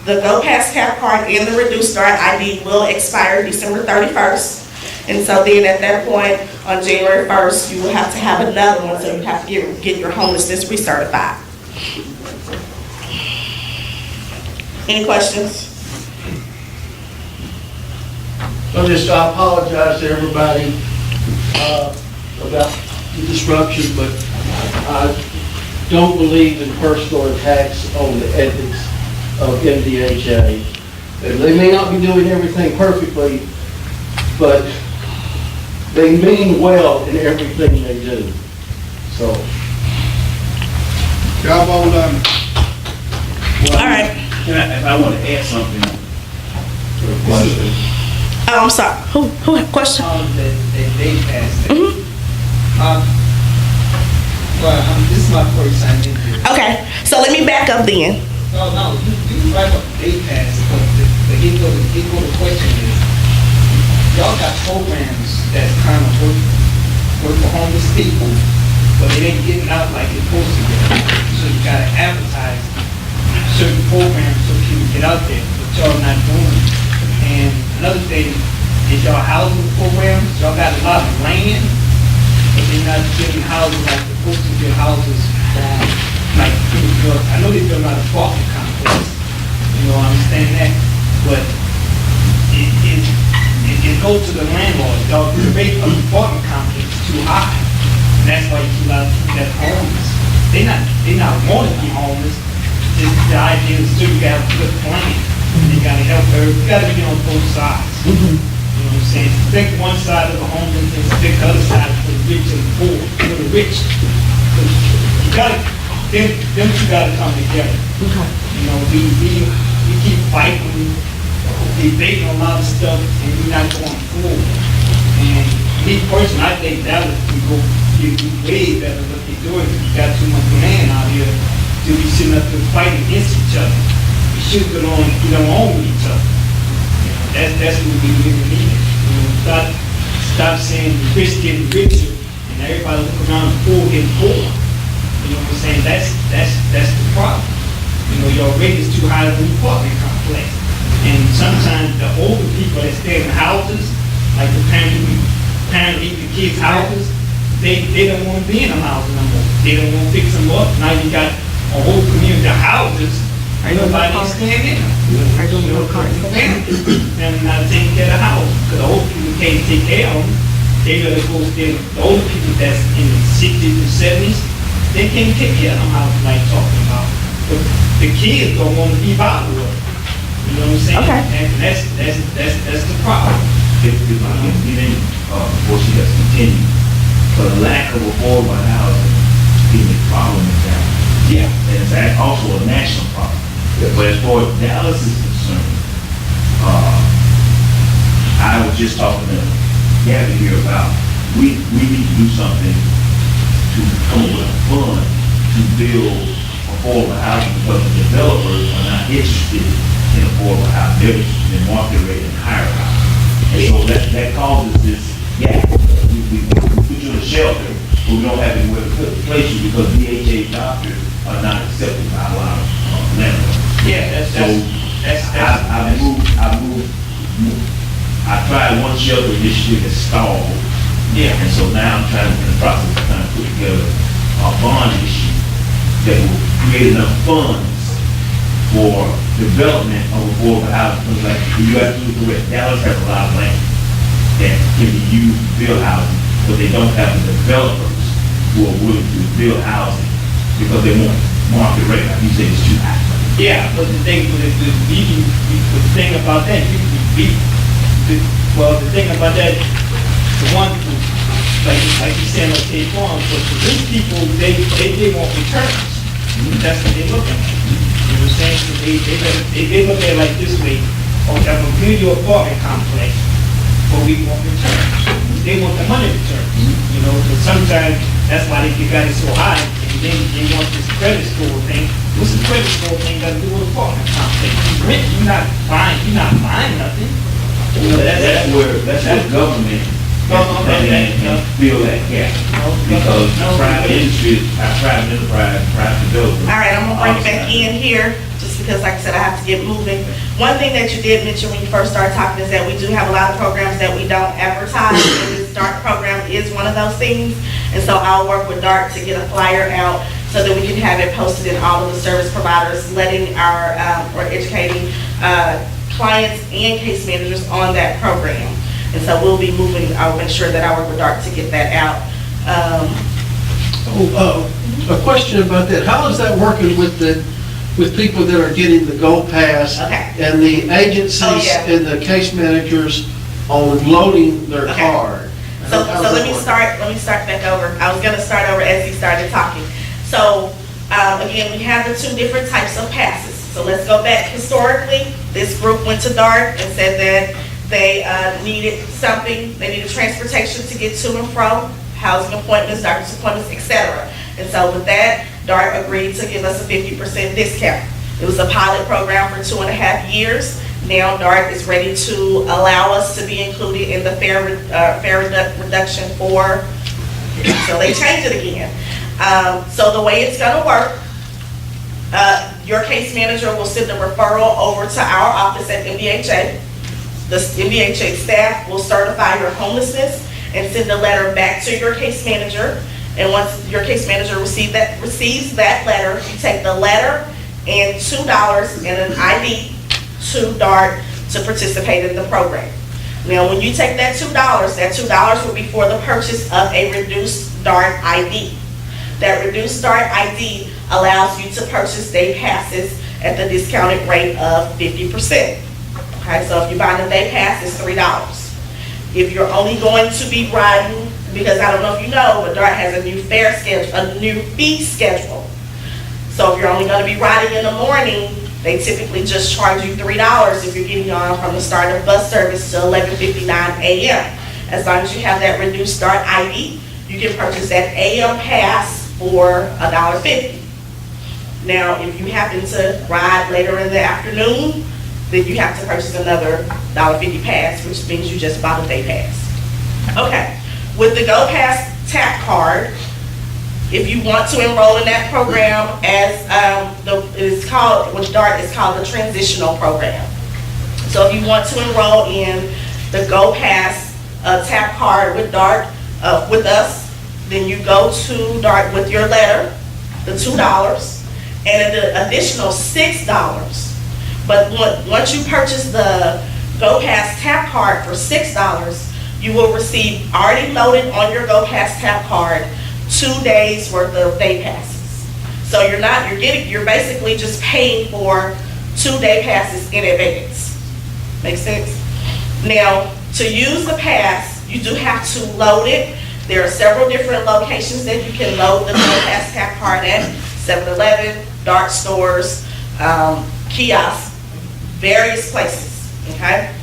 Go Pass tap card and the reduced start ID will expire December 31st. And so then at that point, on January 1st, you will have to have another one, so you have to get your homelessness recertified. Any questions?
I apologize to everybody about the disruption, but I don't believe in personal attacks on the ethics of MDHA. They may not be doing everything perfectly, but they mean well in everything they do. So.
Job well done.
All right.
If I want to add something to the question.
Oh, I'm sorry. Who question?
They passed it. This is my first time in here.
Okay, so let me back up then.
No, you right up they passed, but the question is, y'all got programs that's kind of work for homeless people, but it ain't getting out like it's supposed to get. So you gotta advertise certain programs so people get out there, but y'all not doing it. And another thing is y'all housing programs, y'all got a lot of land, but they're not building houses like they're supposed to build houses. Like people build, I know they build a lot of apartment complexes, I understand that, but it goes to the landlord. Y'all rate of the apartment complex is too high, and that's why you see a lot of people that are homeless. They not wanting to be homeless. Just the idea is still you gotta have a good plan. You gotta help her. You gotta be on both sides. You know what I'm saying? Pick one side of the homeless and pick the other side for the rich and the poor. For the rich, you gotta, them two gotta come together. We keep fighting, debating a lot of stuff, and we're not going forward. And me personally, I think that would be way better than what they're doing. You got too much land out here to be sitting up and fighting against each other. We should get on with each other. That's what we really need. Stop saying the rich getting richer and everybody look around the poor getting poor. You know what I'm saying? That's the problem. Your rate is too high in the apartment complex. And sometimes the older people that stay in houses, like the parents leave the kids' houses, they don't want to be in them houses no more. They don't want to fix them up. Now you got a whole community of houses, nobody's staying in them. And not taking care of the house, because the old people can't take care of them. They gotta go get the older people that's in the 60s and 70s, they can't take care of them houses like talking about. But the kids don't want to be bothered with it. You know what I'm saying?
Okay.
And that's the problem.
If I can get in, before she has continued, for the lack of affordable housing is a problem in town.
Yeah.
And it's also a national problem. But as far as Dallas is concerned, I was just talking to Gabby here about, we need to do something to come up with a fund to build affordable housing because the developers are not interested in affordable housing. They're interested in market rate and higher housing. And so that causes this gap. We put you in a shelter, but we don't have anywhere to place you because DHA doctors are not accepted by a lot of landlords.
Yeah,
I tried one shelter this year that stalled.
Yeah.
And so now I'm trying to, in the process of trying to put together a bond issue that will create enough funds for development of affordable housing. Because like, you're absolutely correct, Dallas has a lot of land that can be used to build housing, but they don't have the developers who are willing to build housing because they want market rate, like you said, it's too high.
Yeah, but the thing about that, the thing about that, the one, like you said, like they farm, but for these people, they want returns. That's what they're looking at. You know what I'm saying? So they look at it like this way, oh, I'm gonna build your apartment complex, but we want returns. They want the money returns. You know, but sometimes that's why they got it so high, and then they want this credit score thing. What's the credit score thing got to do with apartment complex? You rent, you're not buying nothing. You know,
That's where government and fill that gap. Because private industry, private enterprise, private development.
All right, I'm gonna bring it back in here, just because, like I said, I have to get moving. One thing that you did mention when you first started talking is that we do have a lot of programs that we don't advertise, and this DART program is one of those things. And so I'll work with DART to get a flyer out so that we can have it posted in all of the service providers, letting our, or educating clients and case managers on that program. And so we'll be moving, I'll make sure that I work with DART to get that out.
A question about that. How is that working with people that are getting the Go Pass?
Okay.
And the agencies and the case managers on loading their card?
So let me start back over. I was gonna start over as he started talking. So, again, we have the two different types of passes. So let's go back historically. This group went to DART and said that they needed something, they needed transportation to get to and from, housing appointments, doctor's appointments, etc. And so with that, DART agreed to give us a 50% discount. It was a pilot program for 2.5 years. Now DART is ready to allow us to be included in the fare reduction for, so they changed it again. So the way it's gonna work, your case manager will send a referral over to our office at MBHA. The MBHA staff will certify your homelessness and send a letter back to your case manager. And once your case manager receives that letter, you take the letter and $2 and an ID to DART to participate in the program. Now, when you take that $2 will be for the purchase of a reduced DART ID. That reduced DART ID allows you to purchase day passes at the discounted rate of 50%. Okay, so if you buy the day pass, it's $3. If you're only going to be riding, because I don't know if you know, but DART has a new fare schedule, a new fee schedule. So if you're only going to be riding in the morning, they typically just charge you $3 if you're getting on from the start of bus service to 11:59 a.m. As long as you have that reduced DART ID, you can purchase that AM pass for $1.50. Now, if you happen to ride later in the afternoon, then you have to purchase another $1.50 pass, which means you just bought a day pass. Okay, with the Go Pass tap card, if you want to enroll in that program, as with DART, it's called the transitional program. So if you want to enroll in the Go Pass tap card with DART, with us, then you go to DART with your letter, the $2, and an additional $6. But once you purchase the GoPass tap card for $6, you will receive already loaded on your GoPass tap card 2 days worth of day passes. So you're basically just paying for 2 day passes in advance. Make sense? Now, to use the pass, you do have to load it. There are several different locations that you can load the GoPass tap card at: 7-Eleven, DART stores, kiosks, various places, okay?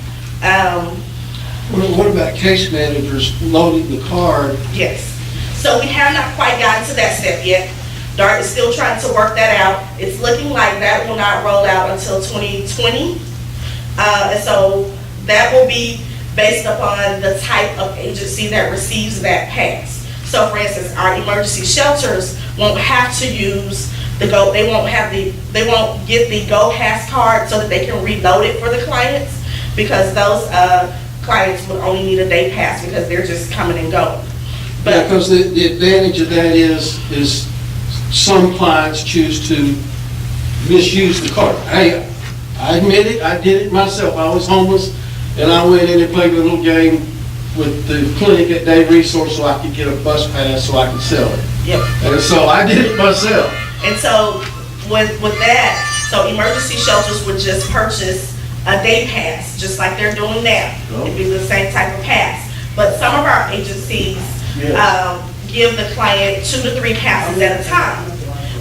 What about case managers loading the card?
Yes. So we have not quite gotten to that step yet. DART is still trying to work that out. It's looking like that will not roll out until 2020. And so that will be based upon the type of agency that receives that pass. So for instance, our emergency shelters won't have to use they won't get the GoPass card so that they can reload it for the clients, because those clients would only need a day pass because they're just coming and going.
Yeah, because the advantage of that is some clients choose to misuse the card. Hey, I admit it, I did it myself. I was homeless, and I went in and played a little game with the clinic at Day Resource so I could get a bus pass so I could sell it.
Yep.
And so I did it myself.
And so with that, so emergency shelters would just purchase a day pass, just like they're doing now. It'd be the same type of pass. But some of our agencies give the client 2 to 3 passes at a time.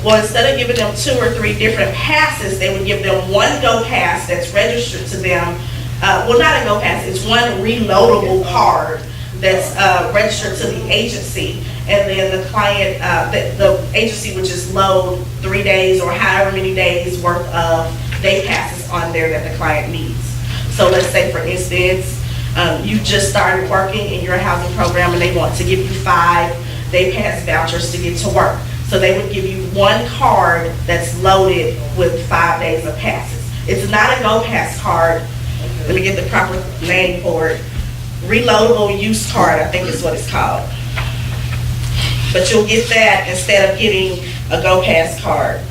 Well, instead of giving them 2 or 3 different passes, they would give them one GoPass that's registered to them. Well, not a GoPass, it's one reloadable card that's registered to the agency. And then the client, the agency would just load 3 days or however many days worth of day passes on there that the client needs. So let's say, for instance, you just started working in your housing program and they want to give you 5 day pass vouchers to get to work. So they would give you one card that's loaded with 5 days of passes. It's not a GoPass card. Let me get the proper name for it. Reloadable use card, I think is what it's called. But you'll get that instead of getting a GoPass card.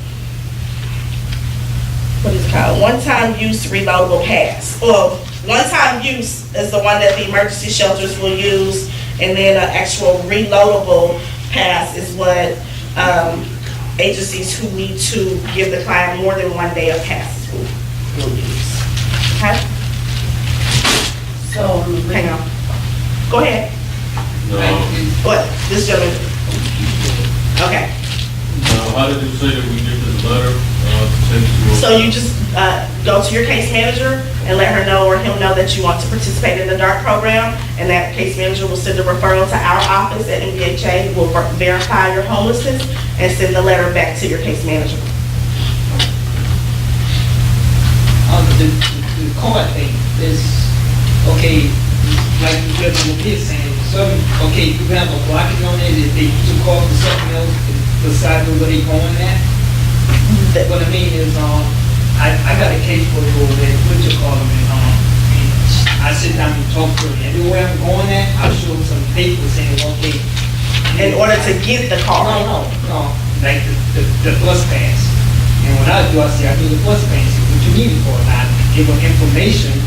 What is it called? One-time use reloadable pass. Well, one-time use is the one that the emergency shelters will use, and then an actual reloadable pass is what agencies who need to give the client more than 1 day of passes will use. Okay?
So,
Hang on. Go ahead.
No.
What? This gentleman? Okay.
How did you say that we give this letter?
So you just go to your case manager and let her know or him know that you want to participate in the DART program, and that case manager will send a referral to our office at MBHA. We'll verify your homelessness and send the letter back to your case manager.
The card thing is, okay, like what you're saying, okay, you have a blockage on it, if they took off for something else besides where they going at. What I mean is, I got a case for over there, what you call them, and I sit down and talk to them. Everywhere I'm going at, I show them some paper saying, okay.
In order to get the card?
No, like the bus pass. And what I do, I say, I do the bus pass, what you need it for, and I give them information.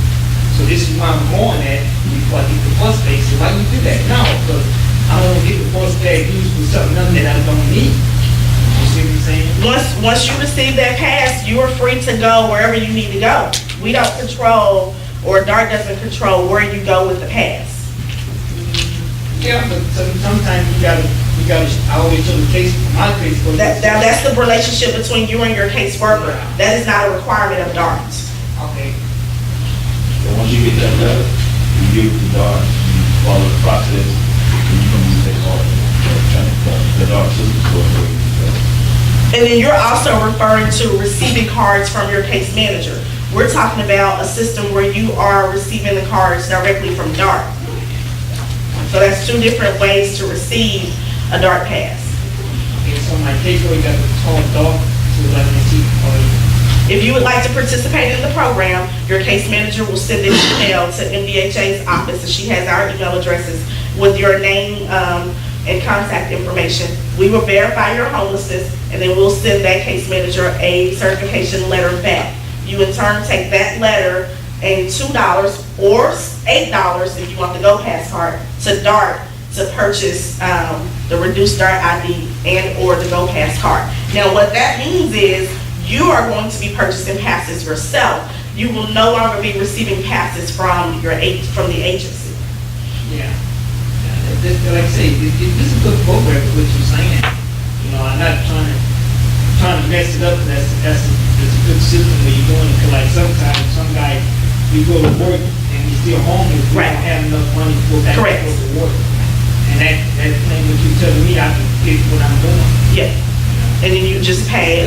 So this is where I'm going at before I get the bus pass. So why you do that? No, because I don't want to get the bus pass used for something that I don't need. You see what I'm saying?
Once you receive that pass, you are free to go wherever you need to go. We don't control, or DART doesn't control where you go with the pass.
Yeah, but sometimes you gotta, I always show the case, my case.
That's the relationship between you and your caseworker. That is not a requirement of DART.
Okay.
So once you get that letter, you give it to DART, you follow the process, and you can use that card. The DART system for it.
And then you're also referring to receiving cards from your case manager. We're talking about a system where you are receiving the cards directly from DART. So that's 2 different ways to receive a DART pass.
Okay, so my takeaway got the tall dog to let me see.
If you would like to participate in the program, your case manager will send an email to MDHA's office, and she has our email addresses with your name, and contact information. We will verify your homelessness, and then we'll send that case manager a certification letter back. You in turn take that letter and $2 or $8 if you want the Go Pass card to DART to purchase the reduced DART ID and or the Go Pass card. Now what that means is you are going to be purchasing passes yourself. You will no longer be receiving passes from the agency.
Yeah. Like I say, this is a good program, what you're saying. You know, I'm not trying to mess it up. That's a good system that you're doing. Because like sometimes some guy, we go to work and he's still homeless. We
Right.
don't have enough money to go back
Correct.
and go to work. And that thing what you're telling me, I can get what I'm doing.
Yeah. And then you just pay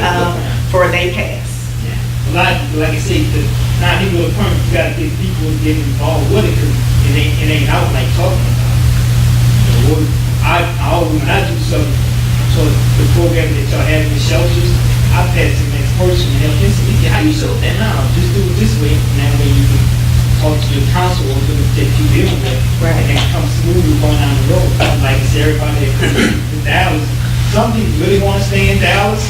for a day pass.
Yeah. A lot, like I say, now he go to permit, you gotta get people to get involved with it, cause it ain't out like talking about. You know, I always, when I do something, so the program that y'all have in the shelters, I pass to the next person and help them say, how you show that now? Just do it this way, and that way you can talk to your council or to that you deal with.
Right.
And then come smoothly going down the road. Like I said, everybody that comes to Dallas, some people really wanna stay in Dallas,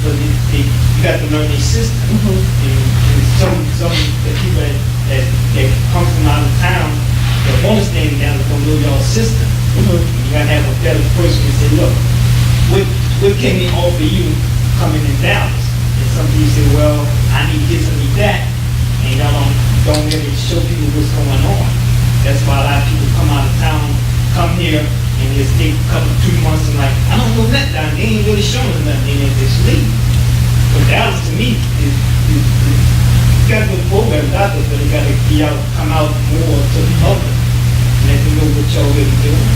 but you got to learn their system. And some the people that come from out of town that want to stay in Dallas don't know y'all system. You got to have a better person to say, look, what can we offer you coming in Dallas? And some people say, well, I need this, I need that. And y'all don't really show people what's going on. That's why a lot of people come out of town, come here, and they stay a couple, 2 months and like, I don't know that down. They ain't really showing us nothing, and they just leave. But Dallas to me is you got a good program out there, but you got to come out more to the public and let them know what y'all really doing.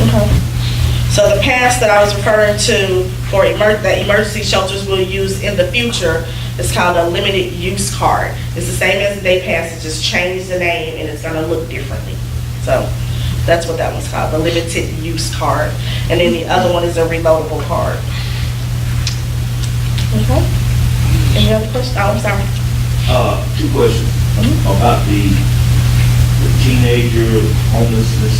Okay. So the pass that I was referring to for that emergency shelters will use in the future is called a limited use card. It's the same as the day pass, it just changed the name and it's gonna look differently. So that's what that one's called, the limited use card. And then the other one is a reloadable card. Okay. Any other questions? Oh, I'm sorry.
2 questions about the teenager homelessness.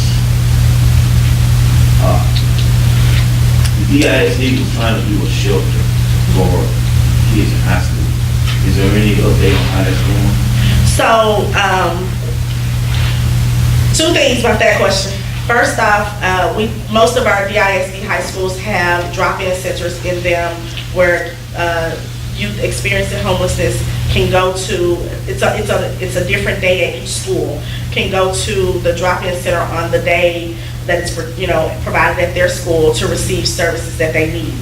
The DISD was trying to do a shelter for kids in high school. Is there any update on how that's going?
So, 2 things about that question. First off, most of our DISD high schools have drop-in centers in them where youth experiencing homelessness can go to. It's a different day at each school. Can go to the drop-in center on the day that it's provided at their school to receive services that they need.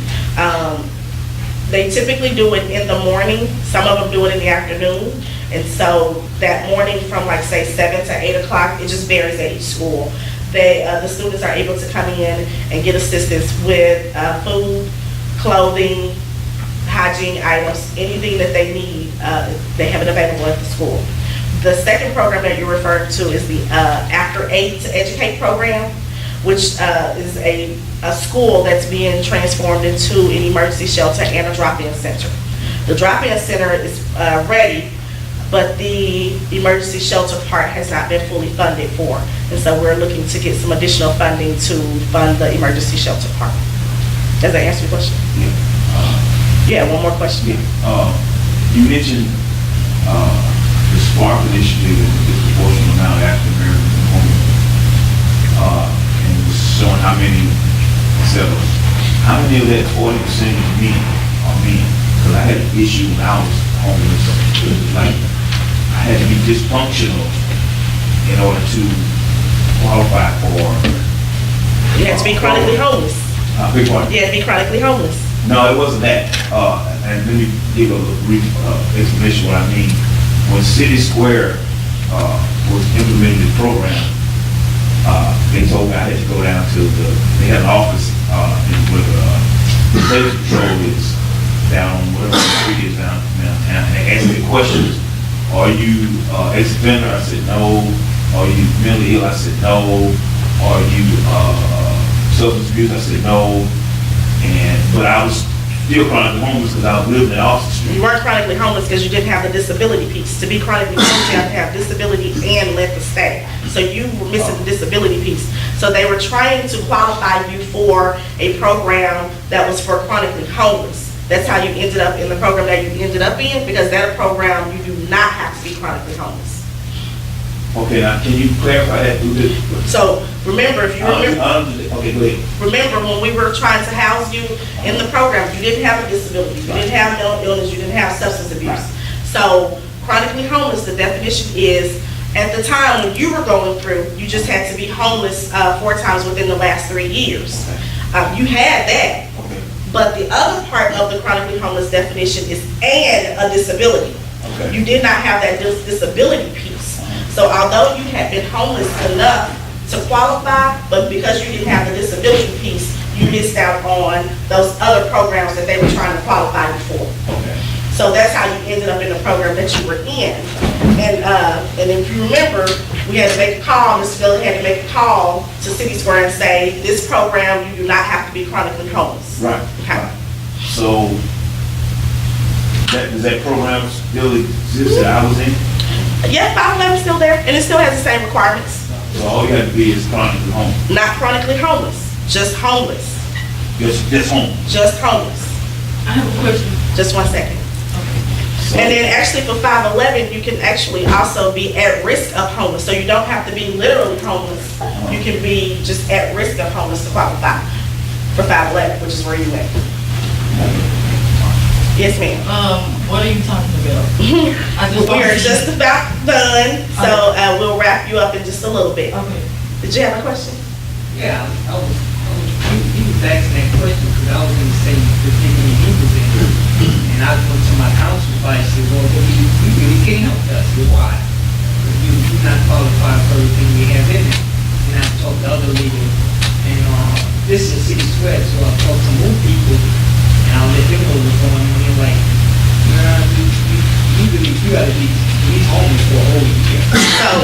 They typically do it in the morning. Some of them do it in the afternoon. And so that morning from like say 7 to 8 o'clock, it just varies at each school. The students are able to come in and get assistance with food, clothing, hygiene items, anything that they need, they have it available at the school. The second program that you're referring to is the After 8 to Educate program, which is a school that's being transformed into an emergency shelter and a drop-in center. The drop-in center is ready, but the emergency shelter part has not been fully funded for. And so we're looking to get some additional funding to fund the emergency shelter part. Does that answer your question? Yeah, one more question.
You mentioned the Spark initiative and the disproportionate amount of African Americans in homeless. And it was showing how many settlers. How many of that 40% of men are men? Because I had an issue when I was homeless. It was like I had to be dysfunctional in order to qualify for.
You have to be chronically homeless.
Big one.
You have to be chronically homeless.
No, it wasn't that. And let me give a brief explanation what I mean. When City Square was implementing the program, they told me I had to go down to they had an office where the safety patrol is down, whatever the street is downtown, and they asked me questions. Are you ex-offender? I said no. Are you mentally ill? I said no. Are you substance abuse? I said no. But I was still chronically homeless because I was living in Austin Street.
You weren't chronically homeless because you didn't have the disability piece. To be chronically homeless, you have to have disability and length of stay. So you were missing the disability piece. So they were trying to qualify you for a program that was for chronically homeless. That's how you ended up in the program that you ended up in, because that program, you do not have to be chronically homeless.
Okay, now, can you clarify that through this?
So remember, if you remember,
Okay, go ahead.
remember when we were trying to house you in the program, you didn't have a disability, you didn't have mental illness, you didn't have substance abuse. So chronically homeless, the definition is, at the time when you were going through, you just had to be homeless 4 times within the last 3 years. You had that, but the other part of the chronically homeless definition is and a disability.
Okay.
You did not have that disability piece. So although you had been homeless enough to qualify, but because you didn't have the disability piece, you missed out on those other programs that they were trying to qualify you for.
Okay.
So that's how you ended up in the program that you were in. And if you remember, we had to make a call, Mr. Miller had to make a call to City Square and say, this program, you do not have to be chronically homeless.
Right.
Okay.
So, does that program still exist that I was in?
Yeah, 511 is still there, and it still has the same requirements.
So all you have to be is chronically homeless.
Not chronically homeless, just homeless.
Just home.
Just homeless.
I have a question.
Just 1 second.
So,
And then actually for 511, you can actually also be at risk of homeless. So you don't have to be literally homeless. You can be just at risk of homeless to qualify for 511, which is where you at. Yes, ma'am.
What are you talking about? I just
We are just about done, so we'll wrap you up in just a little bit.
Okay.
Did you have a question?
Yeah, he was asking that question because I was going to say the thing he was in. And I went to my counsel advice, said, well, you really can't help us. Well, why? Because you're not qualified for everything we have in it. And I talked to other legal, and this is City Square, so I talked to more people, and I'll let them know what's going on. They're like, nah, you gotta be at least homeless for a whole year.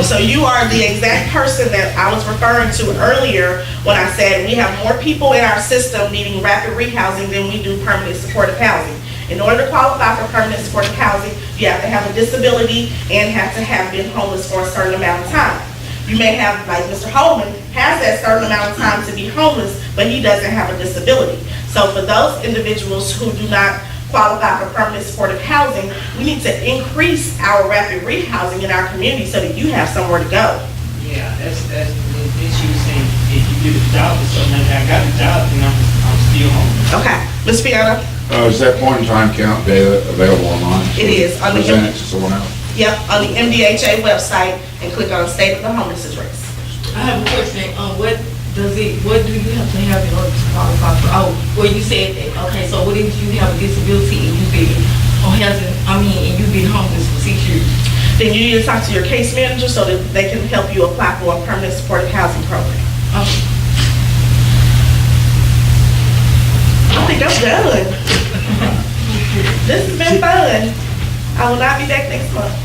So you are the exact person that I was referring to earlier when I said we have more people in our system needing rapid rehousing than we do permanent supportive housing. In order to qualify for permanent supportive housing, you have to have a disability and have to have been homeless for a certain amount of time. You may have, like Mr. Holman, has that certain amount of time to be homeless, but he doesn't have a disability. So for those individuals who do not qualify for permanent supportive housing, we need to increase our rapid rehousing in our community so that you have somewhere to go.
Yeah, that's the issue, saying if you get a job or something like that, I got a job, and I'm still homeless.
Okay, Ms. Fiona?
Is that point in time count data available online?
It is, on the-
Present it to someone else?
Yep, on the MDHA website and click on State of the Homeless Address.
I have a question. What do you have to have in order to qualify for, well, you said that, okay, so what if you have a disability and you've been, and you've been homeless for 6 years?
Then you need to talk to your case manager so that they can help you apply for a permanent supportive housing program.
Okay.
I think I'm done. This has been fun. I will not be back next month.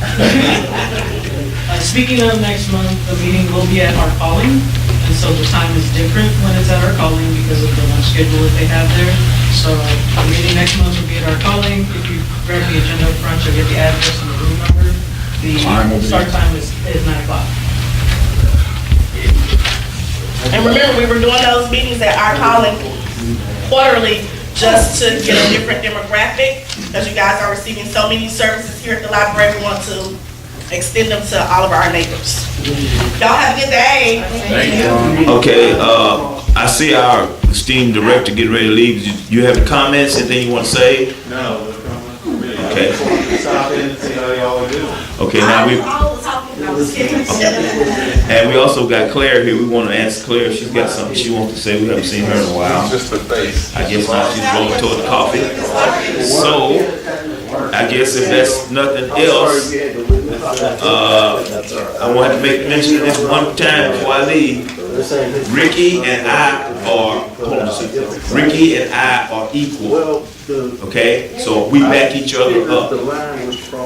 Speaking of next month, the meeting will be at our calling, and so the time is different when it's at our calling because of the lunch schedule that they have there. So the meeting next month will be at our calling. If you grab the agenda up front, you'll get the address and the room number.
Time will
The
be-
start time is 9 o'clock.
And remember, we were doing those meetings at our calling quarterly just to get a different demographic, because you guys are receiving so many services here at the library. We want to extend them to all of our neighbors. Y'all have a good day.
Thank you.
Okay, I see our esteemed director getting ready to leave. You have any comments, anything you want to say?
No.
Okay.
Stop in and see how y'all are doing.
Okay, now we,
All the talking, I was kidding.
and we also got Claire here. We want to ask Claire if she's got something she wants to say. We haven't seen her in a while.
Just the face.
I guess now she's rolling toward the coffee. So, I guess if that's nothing else, I want to make mention of this one time before I leave. Ricky and I are, hold on a second. Ricky and I are equal. Okay, so we back each other up.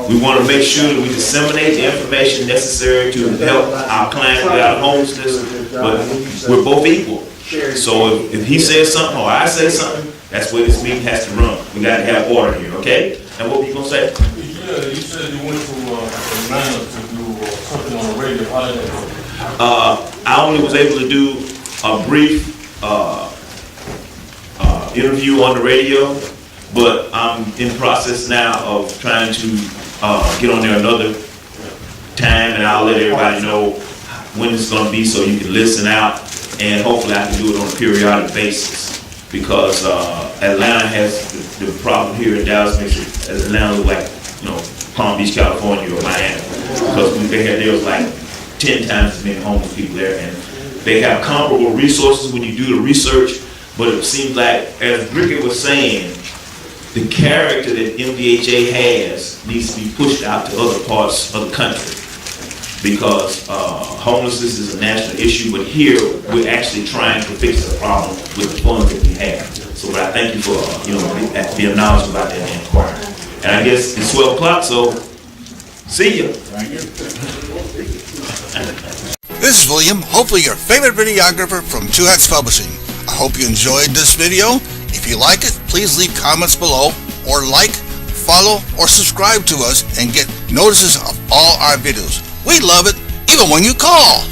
We want to make sure that we disseminate the information necessary to help our clients get out of homelessness, but we're both equal. So if he says something or I say something, that's where this meeting has to run. We got to have order here, okay? And what were you gonna say?
Yeah, you said you went to Atlanta to do something on the radio. How did that go?
I only was able to do a brief interview on the radio, but I'm in the process now of trying to get on there another time, and I'll let everybody know when it's going to be so you can listen out, and hopefully I can do it on a periodic basis, because Atlanta has the problem here in Dallas makes it, Atlanta look like, Palm Beach, California, or Miami, because there was like 10 times as many homeless people there, and they have comparable resources when you do the research, but it seems like, as Ricky was saying, the character that MDHA has needs to be pushed out to other parts of the country, because homelessness is a national issue, but here we're actually trying to fix the problem with the funds that we have. So, but I thank you for being knowledgeable about that and inquiring. And I guess it's 12 o'clock, so see ya.
Thank you.
This is William, hopefully your favorite videographer from Two Hats Publishing. I hope you enjoyed this video. If you like it, please leave comments below, or like, follow, or subscribe to us and get notices of all our videos. We love it, even when you call.